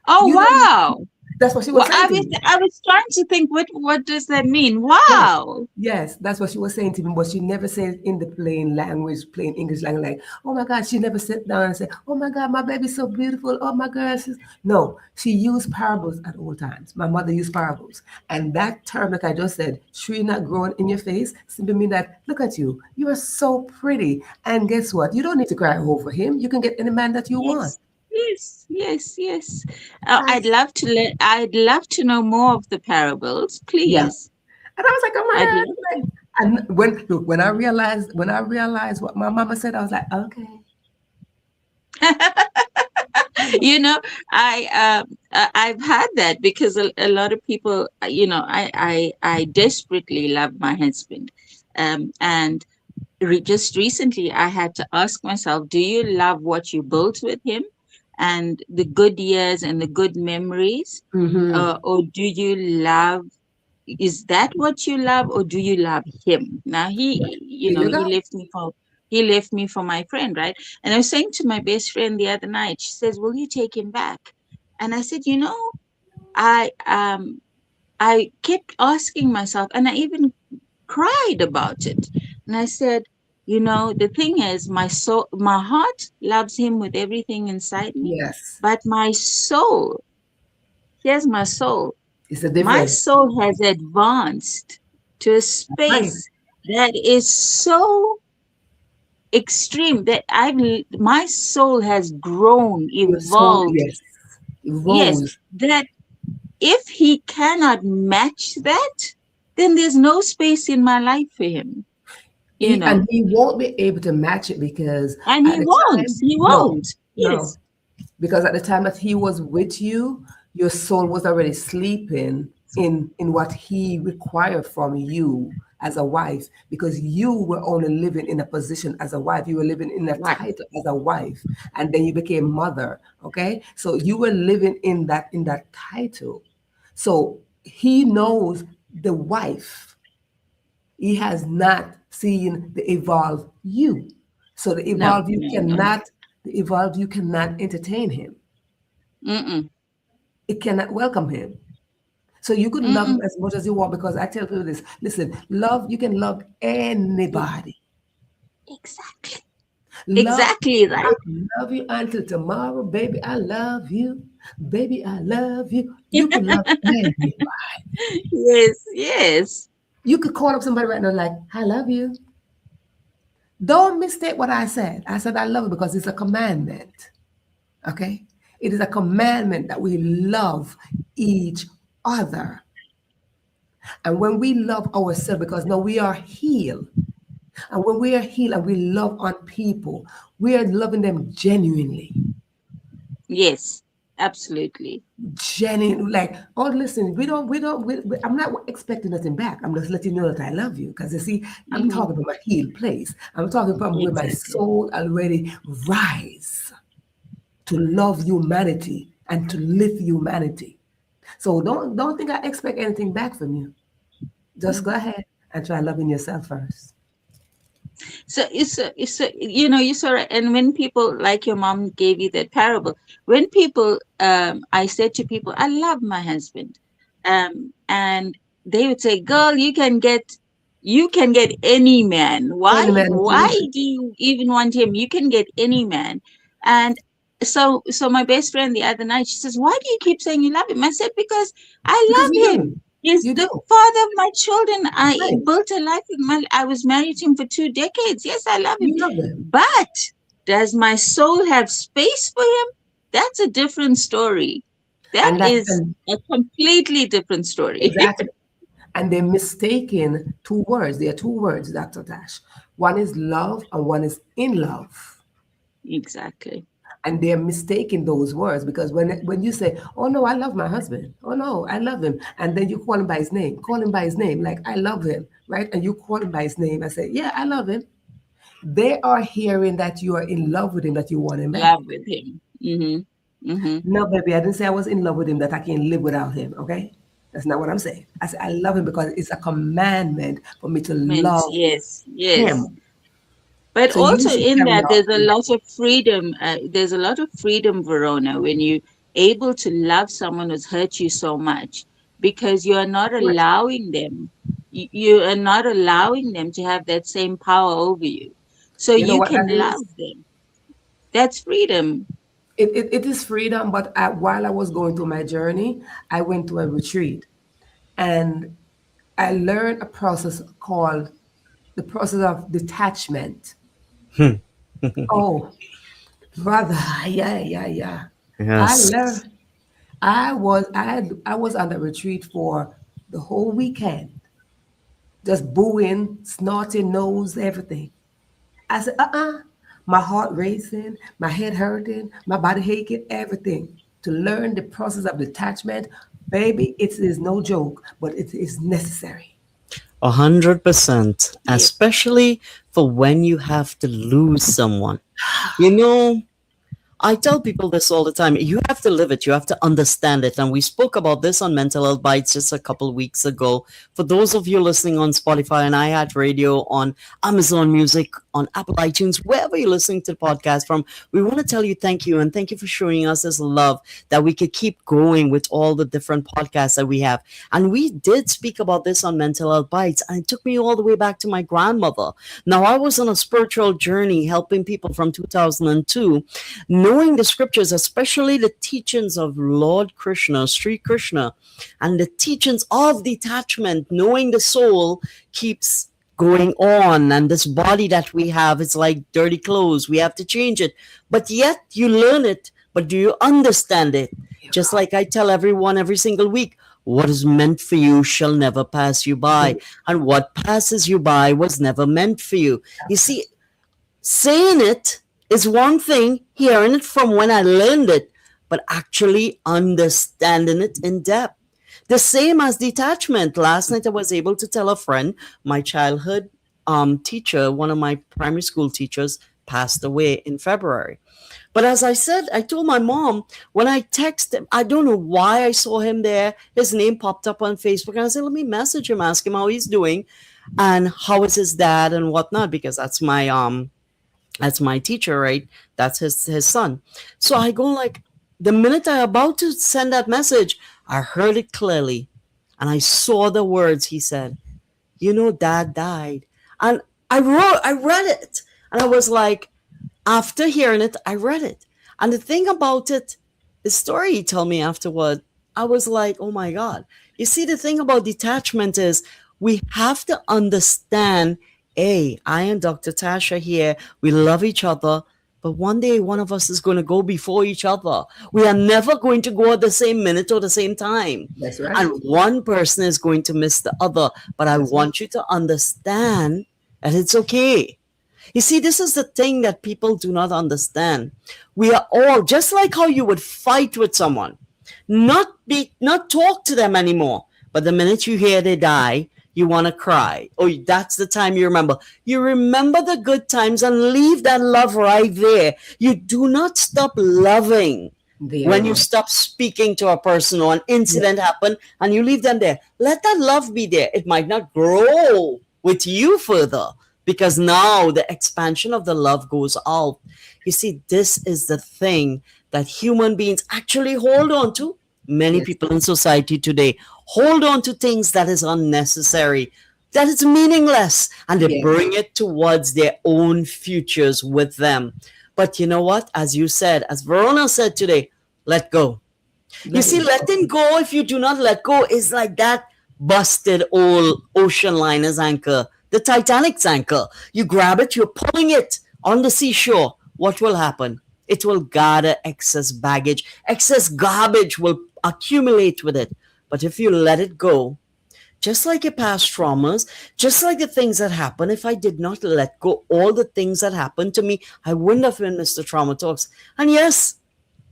Oh, You don't. wow. That's what she was Well, saying to me. I was trying to think, what does that mean? Yes. Wow. Yes, that's what she was saying to me, but she never said in the plain language, plain English language, like, oh my God, she never sat down and said, oh my God, my baby's so beautiful. Oh my God. No, she used parables at all times. My mother used parables. And that term that I just said, tree not growing in your face, simply mean that, look at you. You are so pretty. And guess what? You don't need to cry over him. You can get any man that you want. Yes. Yes, yes, yes. That's, I'd love to know more of the parables, yeah. please. And I was like, oh my I'd God. love. Like, and when I realized what my mama said, I was like, okay. You know, I've had that because a lot of people, I desperately love my husband, and just recently I had to ask myself, do you love what you built with him, and the good years and the good memories, Mm-hmm. or do you love is that what you love, or do you love him? Now Here you he go. left me for my friend, right? And I was saying to my best friend the other night, she says, will you take him back? And I said, I kept asking myself, and I even cried about it. And I said, the thing is, my heart loves him with everything inside me, Yes. but my soul, here's my soul. It's a My difference. soul has advanced to a Right. space that is so extreme that my soul has grown, Your soul, evolved. yes, Yes, rose. that if he cannot match that, then there's no space in my life for him, you And know. he won't be able to match it because And at he the won't. time, He no, won't. no, Yes. because at the time that he was with you, your soul was already sleeping in what he required from you as a wife, because you were only living in a position as a wife. You were living in a Right. title as a wife, and then you became mother. Okay, so you were living in that title. So he knows the wife. He has not seen the evolve you. So No, no, no. the evolve you cannot entertain him. Mm-mm. It cannot welcome him. So you could love him Mm-mm. as much as you want, because I tell people this, listen, you can love anybody. Exactly. Love, Exactly, right? I love you until tomorrow, baby. I love you. Baby, I love you. You could love anybody. Yes, yes. You could call up somebody right now like, I love you. Don't mistake what I said. I said I love you because it's a commandment. Okay? It is a commandment that we love each other. And when we love ourselves, because now we are healed. And when we are healed and we love on people, we are loving them genuinely. Yes, absolutely. Genuine, like, oh, listen, I'm not expecting nothing back. I'm just letting you know that I love you. Because you see, I'm Hmm. talking from a healed place. I'm talking from where my Exactly. soul already rise to love humanity and to live humanity. So don't think I expect anything back from you. Just go Mhm. ahead and try loving yourself first. So you saw it. And when people, like your mom gave you that parable, when people, I said to people, I love my husband, and they would say, "Girl, you can get any man. Why, Any man that you why want. do you even want him? You can get any man." And so my best friend the other night, she says, "Why do you keep saying you love him?" I said, "Because I Because you love do. him. He's You the do. father of my children. I Right. built a life with my, I was married to him for 2 decades. Yes, I love him. You love them. But does my soul have space for him? That's a different story. That And that is and a completely different story." exactly. And they're mistaken two words. There are two words, Dr. Dash. One is love and one is in love. Exactly. And they're mistaking those words, because when you say, oh no, I love my husband, oh no, I love him, and then you call him by his name, like, I love him, right? And you call him by his name and say, yeah, I love him. They are hearing that you are in love with him, that you want him back. Love with him. Mm-hmm. No, baby, I didn't say I was in love with him, that I can't live without him, okay? That's not what I'm saying. I said I love him because it's a commandment for me to love Yes, yes. him. But So you also should in carry that, on there's a in that. lot of freedom. There's a lot of freedom, Verona, when you able to love someone who's hurt you so much, because you are not Right. allowing them. You are not allowing them to have that same power over you. So You know you what can that love is? them. That's freedom. It is freedom, but while I was going through my journey, I went to a retreat, and I learned a process called the process of detachment. Oh, brother, yeah, yeah, yeah. I Yes. learned. I was on the retreat for the whole weekend, just booing, snorting, nose, everything. I said, my heart racing, my head hurting, my body aching, everything. To learn the process of detachment, baby, it is no joke, but it is necessary. 100%, Yeah. especially for when you have to lose someone. You know, I tell people this all the time. You have to live it. You have to understand it. And we spoke about this on Mental Health Bites just a couple of weeks ago. For those of you listening on Spotify and iHeartRadio, on Amazon Music, on Apple iTunes, wherever you're listening to the podcast from, we want to tell you thank you. And thank you for showing us this love that we could keep going with all the different podcasts that we have. And we did speak about this on Mental Health Bites. And it took me all the way back to my grandmother. Now, I was on a spiritual journey helping people from 2002, knowing the scriptures, especially the teachings of Lord Krishna, Sri Krishna, and the teachings of detachment, knowing the soul keeps going on, and this body that we have is like dirty clothes. We have to change it. But yet you learn it, but do you understand it? Just like I tell everyone every single week, what is meant for you shall never pass you by. And what passes you by was never meant for you. You see, saying it is one thing, hearing it from when I learned it, but actually understanding it in depth. The same as detachment. Last night I was able to tell a friend, my childhood teacher, one of my primary school teachers, passed away in February. But as I said, I told my mom, when I texted him, I don't know why I saw him there. His name popped up on Facebook. And I said, let me message him, ask him how he's doing and how is his dad and whatnot, because that's my teacher, right? That's his son. So I go like, the minute I about to send that message, I heard it clearly. And I saw the words he said, Dad died. And I read it. And I was like, after hearing it, I read it. And the thing about it, the story he told me afterward, I was like, oh my God. You see, the thing about detachment is we have to understand, I and Dr. Tasha here, we love each other, but one day one of us is going to go before each other. We are never going to go at the same minute or the same time. That's right. And one person is going to miss the other. But I want you to understand that it's okay. You see, this is the thing that people do not understand. We are all, just like how you would fight with someone, not talk to them anymore. But the minute you hear they die, you want to cry. Oh, that's the time you remember. You remember the good times and leave that love right there. You do not stop loving when you stop speaking to a person or an incident happened and you leave them there. Let that love be there. It might not grow with you further, because now the expansion of the love goes out. You see, this is the thing that human beings actually hold on to. Many people in society today hold on to things that is unnecessary, that is meaningless, and they bring it towards their own futures with them. But you know what? As you said, as Verona said today, let go. You see, letting go, if you do not let go, is like that busted old ocean liner's anchor, the Titanic's anchor. You grab it, you're pulling it on the seashore. What will happen? It will gather excess baggage. Excess garbage will accumulate with it. But if you let it go, just like your past traumas, just like the things that happen, if I did not let go all the things that happened to me, I wouldn't have been Mr. Trauma Talks. And yes,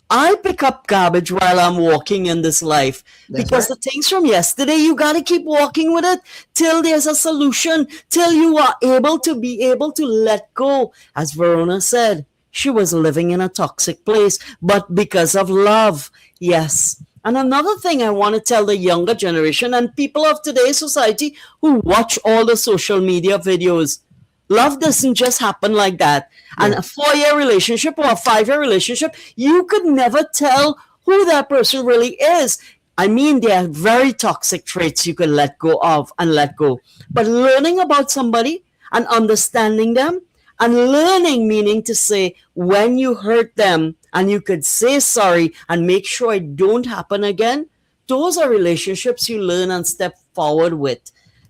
I pick up garbage while I'm walking in this life. Because the things from yesterday, you got to keep walking with it till there's a solution, till you are able to let go. As Verona said, she was living in a toxic place, but because of love. Yes. And another thing I want to tell the younger generation and people of today's society who watch all the social media videos, love doesn't just happen like that. And a 4-year relationship or a 5-year relationship, you could never tell who that person really is. I mean, there are very toxic traits you could let go of and let go. But learning about somebody and understanding them, and learning, meaning to say, when you hurt them and you could say sorry and make sure it don't happen again, those are relationships you learn and step forward with.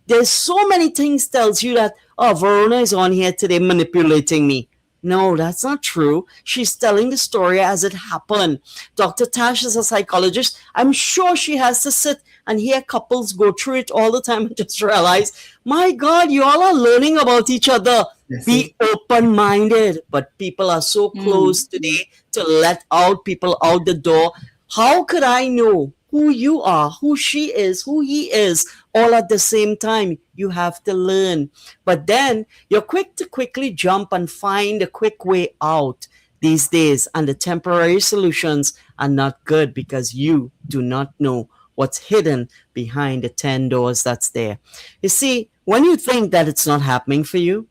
There's so many things tells you that, oh, Verona is on here today manipulating me. No, that's not true. She's telling the story as it happened. Dr. Tash is a psychologist. I'm sure she has to sit and hear couples go through it all the time and just realize, my God, you all are learning about each other. Be open-minded. But people are so close today to let out people out the door. How could I know who you are, who she is, who he is, all at the same time? You have to learn. But then you're quick to quickly jump and find a quick way out. these days, and the temporary solutions are not good because you do not know what's hidden behind the 10 doors that's there. You see, when you think that it's not happening for you,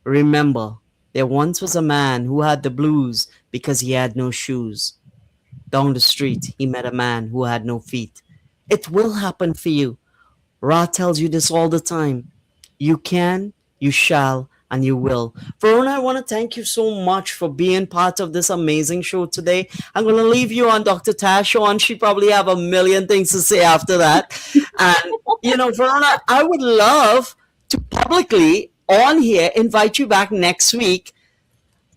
remember, there once was a man who had the blues because he had no shoes. Down the street, he met a man who had no feet. It will happen for you. Ra tells you this all the time. You can, you shall, and you will. Verona, I want to thank you so much for being part of this amazing show today. I'm going to leave you on Dr. Tash on. She probably have a million things to say after that. And, Verona, I would love to publicly on here invite you back next week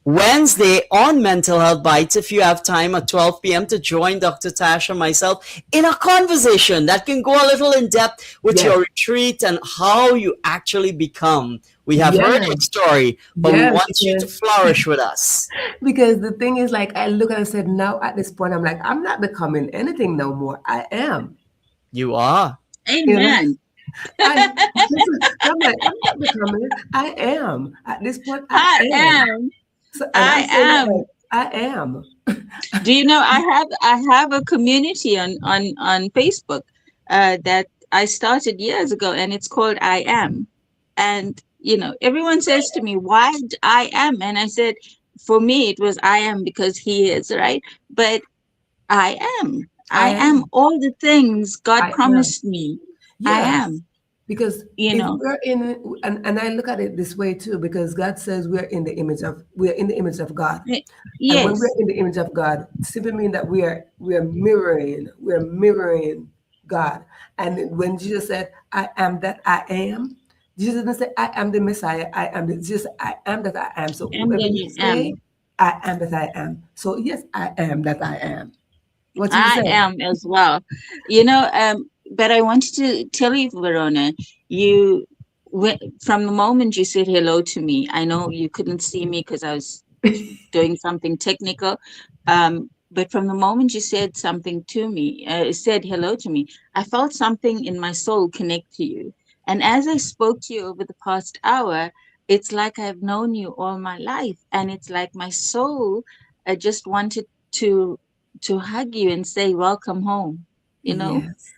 Wednesday on Mental Health Bites, if you have time at 12 p.m. to join Dr. Tash and myself in a conversation that can go a little in depth with your retreat and how you actually become. We have heard your story, but we want you to flourish with us. Because the thing is, like, I look and I said, now at this point, I'm like, I'm not becoming anything no more. I am. You are. Amen. I'm like, I'm not becoming. I am. At this point, I am. So, I am. Like, I am. Do you know I have a community on Facebook that I started years ago, and it's called I Am. And everyone says to me, why I am? And I said, for me it was I am because he is, right? But I am. I am all the things God promised me. Yes. I am. Because we're in, and I look at it this way too, because God says we're in the image of God. Yes. And when we're in the image of God, it simply means that we're mirroring God. And when Jesus said, I am that I am, Jesus didn't say, I am the Messiah, I am just I am that I am. So whoever you say, I am that I am. So yes, I am that I am. What you say? I am as well. But I wanted to tell you, Verona, from the moment you said hello to me, I know you couldn't see me because I was doing something technical. But from the moment you said something to me, said hello to me, I felt something in my soul connect to you. And as I spoke to you over the past hour, it's like I've known you all my life. And it's like my soul just wanted to hug you and say, welcome home, Yes.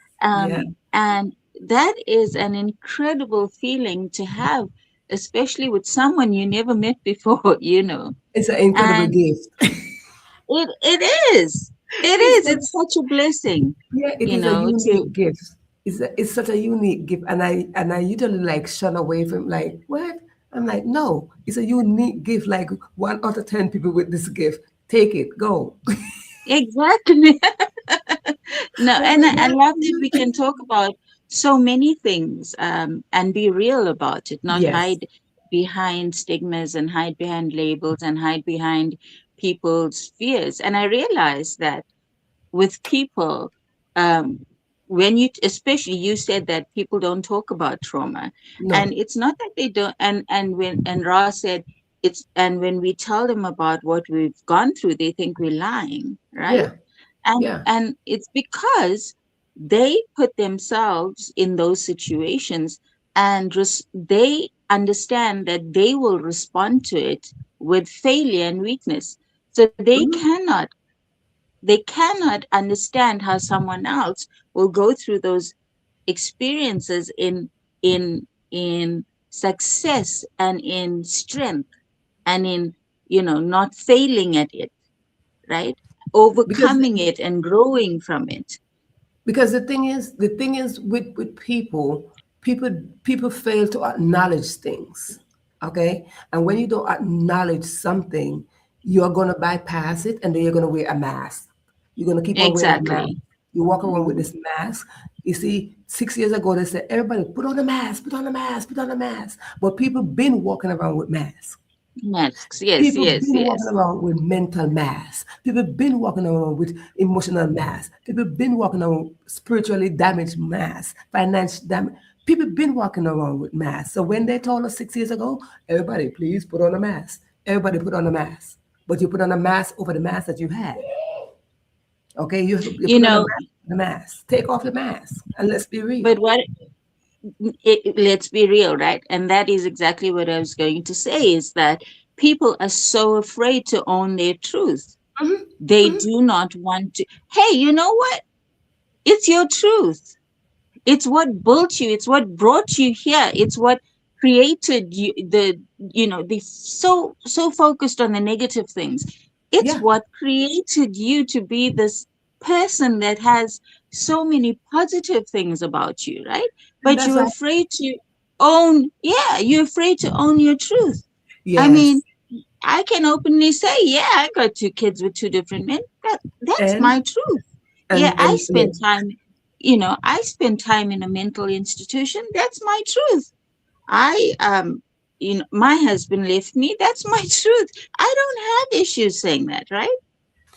And that is an incredible feeling to have, especially with someone you never met before, It's an incredible gift. It is. It's such a blessing. Yeah, it is a unique gift. It's such a unique gift. And I usually like shun away from like, what? I'm like, no, it's a unique gift. Like 1 out of 10 people with this gift. Take it, go. Exactly. No, and I love that we can talk about so many things and be real about it, not hide behind stigmas and hide behind labels and hide behind people's fears. And I realized that with people, especially you said that people don't talk about trauma, and it's not that they don't. And Ross said and when we tell them about what we've gone through, they think we're lying, right? And it's because they put themselves in those situations and they understand that they will respond to it with failure and weakness. So they cannot understand how someone else will go through those experiences in success and in strength and in not failing at it, right? Overcoming it and growing from it. Because the thing is with people fail to acknowledge things. Okay. And when you don't acknowledge something, you're gonna bypass it and then you're gonna wear a mask. You're gonna keep on wearing a mask. You walk around with this mask. You see, 6 years ago they said, everybody put on a mask, put on a mask, put on a mask. But people been walking around with masks. People been walking around with mental mass. People been walking around with emotional mass. People been walking around with spiritually damaged mass, financial damage. People been walking around with mass. So when they told us 6 years ago, everybody please put on a mask. Everybody put on a mask. But you put on a mask over the mask that you had. Okay, you put on the mask. Take off the mask and let's be real. But let's be real, right? And that is exactly what I was going to say, is that people are so afraid to own their truth. Mhm, They mhm. do not want to. Hey, you know what? It's your truth. It's what built you. It's what brought you here. It's what created you. They so focused on the negative things. It's Yeah, what created you to be this person that has so many positive things about you, right? and But that's you're why. afraid to own, yeah, you're afraid to own your truth. I mean, Yes, I can openly say, yeah, I got two kids with two different men. That's and my truth. Yeah, and and look, I spend time in a mental institution. That's my truth. I my husband left me. That's my truth. I don't have issues saying that, right?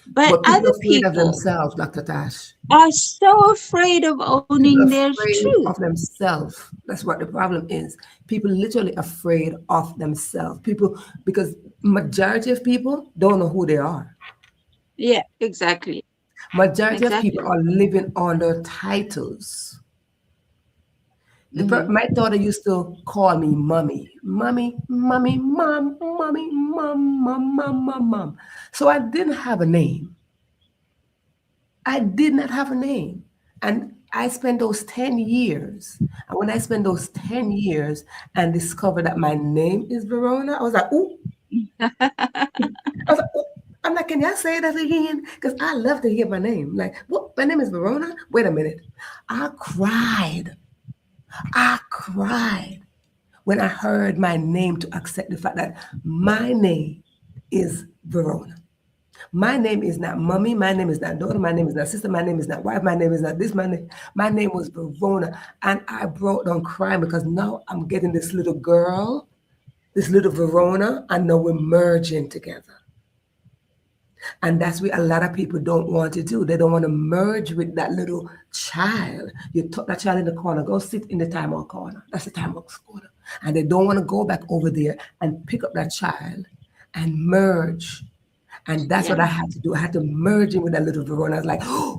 But but people other are afraid of people themselves, Dr. Tash. are so afraid of People owning are their afraid truth. of themselves. That's what the problem is. People literally afraid of themselves. People, because majority of people don't know who they are. Yeah, exactly. Majority of people Exactly. are living on their titles. Hmm. My daughter used to call me mommy, mommy, mommy, mom, mommy, mom, mom, mom, mom, mom. So I didn't have a name. I did not have a name. And I spent those 10 years. And when I spent those 10 years and discovered that my name is Verona, I was like, ooh, I was like, ooh. I'm like, can y'all say that again? Because I love to hear my name. Like, what? My name is Verona? Wait a minute. I cried. I cried when I heard my name to accept the fact that my name is Verona. My name is not mommy. My name is not daughter. My name is not sister. My name is not wife. My name is not this. My name was Verona. And I broke down crying because now I'm getting this little girl, this little Verona, and now we're merging together. And that's what a lot of people don't want to do. They don't want to merge with that little child. You tuck that child in the corner, go sit in the time out corner. That's the time out corner. And they don't want to go back over there and pick up that child and merge. And that's what Yeah, I had to do. I had to merge in with that little Verona. I was like, oh,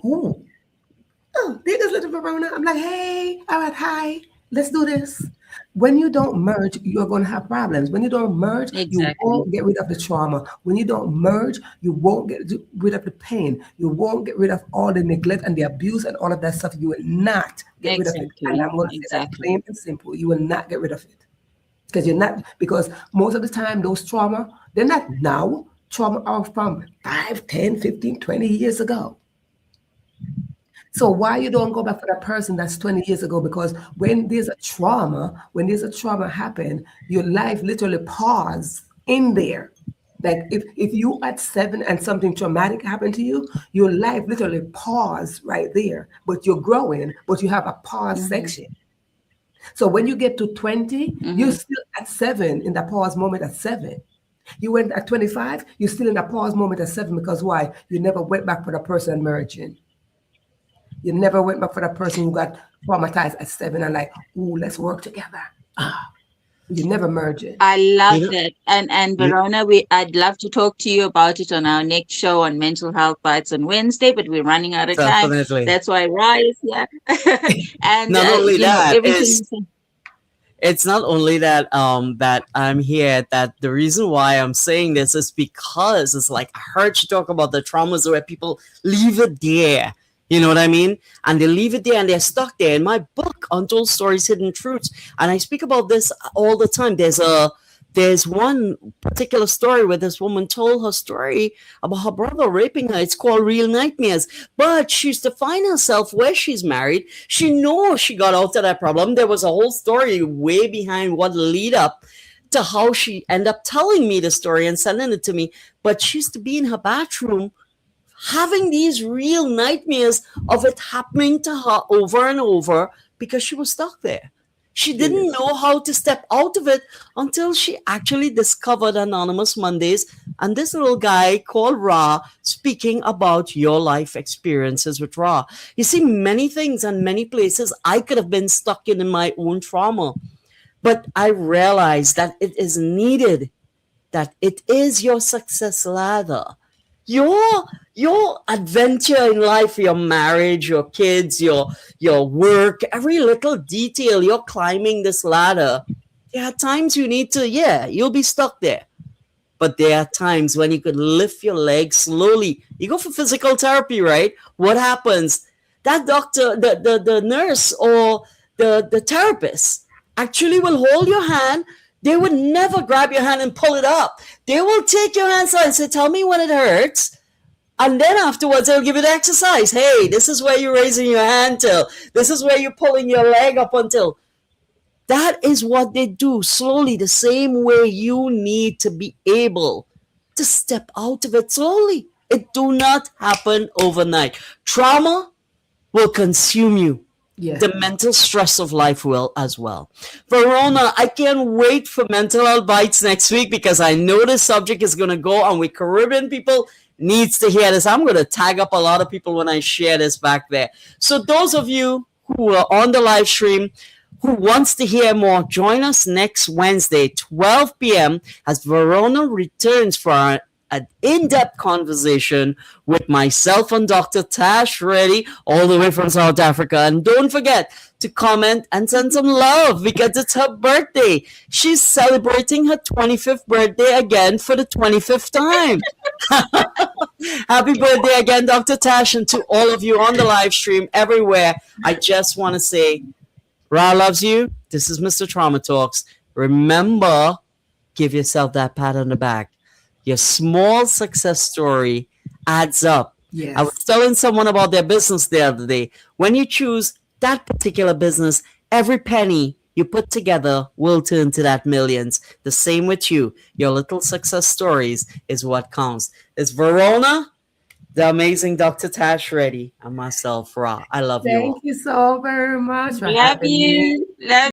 oh, there goes little Verona. I'm like, hey, all right, hi, let's do this. When you don't merge, you're going to have problems. When you don't merge, you exactly. won't get rid of the trauma. When you don't merge, you won't get rid of the pain. You won't get rid of all the neglect and the abuse and all of that stuff. You will not get rid of it. And Exactly. I'm going to say that Exactly. plain and simple. You will not get rid of it. Because you're not, because most of the time, those trauma, they're not now. Trauma are from 5, 10, 15, 20 years ago. So why you don't go back for that person that's 20 years ago? Because when there's a trauma happen, your life literally pause in there. Like if you at 7 and something traumatic happened to you, your life literally pause right there. But you're growing, but you have a pause Hmm. section. So when you get to 20, you're Hmm. still at 7 in that pause moment at 7. You went at 25, you're still in that pause moment at 7 because why? You never went back for the person merging. You never went back for that person who got traumatized at 7 and like, ooh, let's work together. Ah, you never merge it. I love You know, that. And you, Verona, I'd love to talk to you about it on our next show on Mental Health Bites on Wednesday, but we're running out of time. definitely. That's why Ra is here. And Not only that, everything. it's not only that that I'm here, that the reason why I'm saying this is because it's like I heard you talk about the traumas where people leave it there. You know what I mean? And they leave it there and they're stuck there. In my book, Untold Stories, Hidden Truths, and I speak about this all the time. There's one particular story where this woman told her story about her brother raping her. It's called Real Nightmares. But she used to find herself where she's married. She knows she got out of that problem. There was a whole story way behind what lead up to how she ended up telling me the story and sending it to me. But she used to be in her bathroom having these real nightmares of it happening to her over and over because she was stuck there. She didn't Yes. know how to step out of it until she actually discovered Anonymous Mondays and this little guy called Ra speaking about your life experiences with Ra. You see, many things and many places I could have been stuck in my own trauma, but I realized that it is needed, that it is your success ladder. Your adventure in life, your marriage, your kids, your work, every little detail, you're climbing this ladder. There are times you need to, yeah, you'll be stuck there. but there are times when you could lift your leg slowly. You go for physical therapy, right? What happens? That doctor, the nurse or the therapist actually will hold your hand. They would never grab your hand and pull it up. They will take your hand aside and say, tell me when it hurts. And then afterwards, they'll give you the exercise. Hey, this is where you're raising your hand till. This is where you're pulling your leg up until. That is what they do slowly, the same way you need to be able to step out of it slowly. It do not happen overnight. Trauma will consume you. Yeah. The mental stress of life will as well. Verona, I can't wait for Mental Health Bites next week because I know this subject is going to go, and we Caribbean people needs to hear this. I'm going to tag up a lot of people when I share this back there. So those of you who are on the live stream, who wants to hear more, join us next Wednesday, 12 p.m. as Verona returns for an in-depth conversation with myself and Dr. Tash Reddy, all the way from South Africa. And don't forget to comment and send some love because it's her birthday. She's celebrating her 25th birthday again for the 25th time. Happy birthday again, Dr. Tash, and to all of you on the live stream everywhere. I just want to say, Ra loves you. This is Mr. Trauma Talks. Remember, give yourself that pat on the back. Your small success story adds up. Yes. I was telling someone about their business the other day. When you choose that particular business, every penny you put together will turn to that millions. The same with you. Your little success stories is what counts. It's Verona, the amazing Dr. Tash Reddy, and myself, Ra. I love you all. Thank you so very much. Love you. Love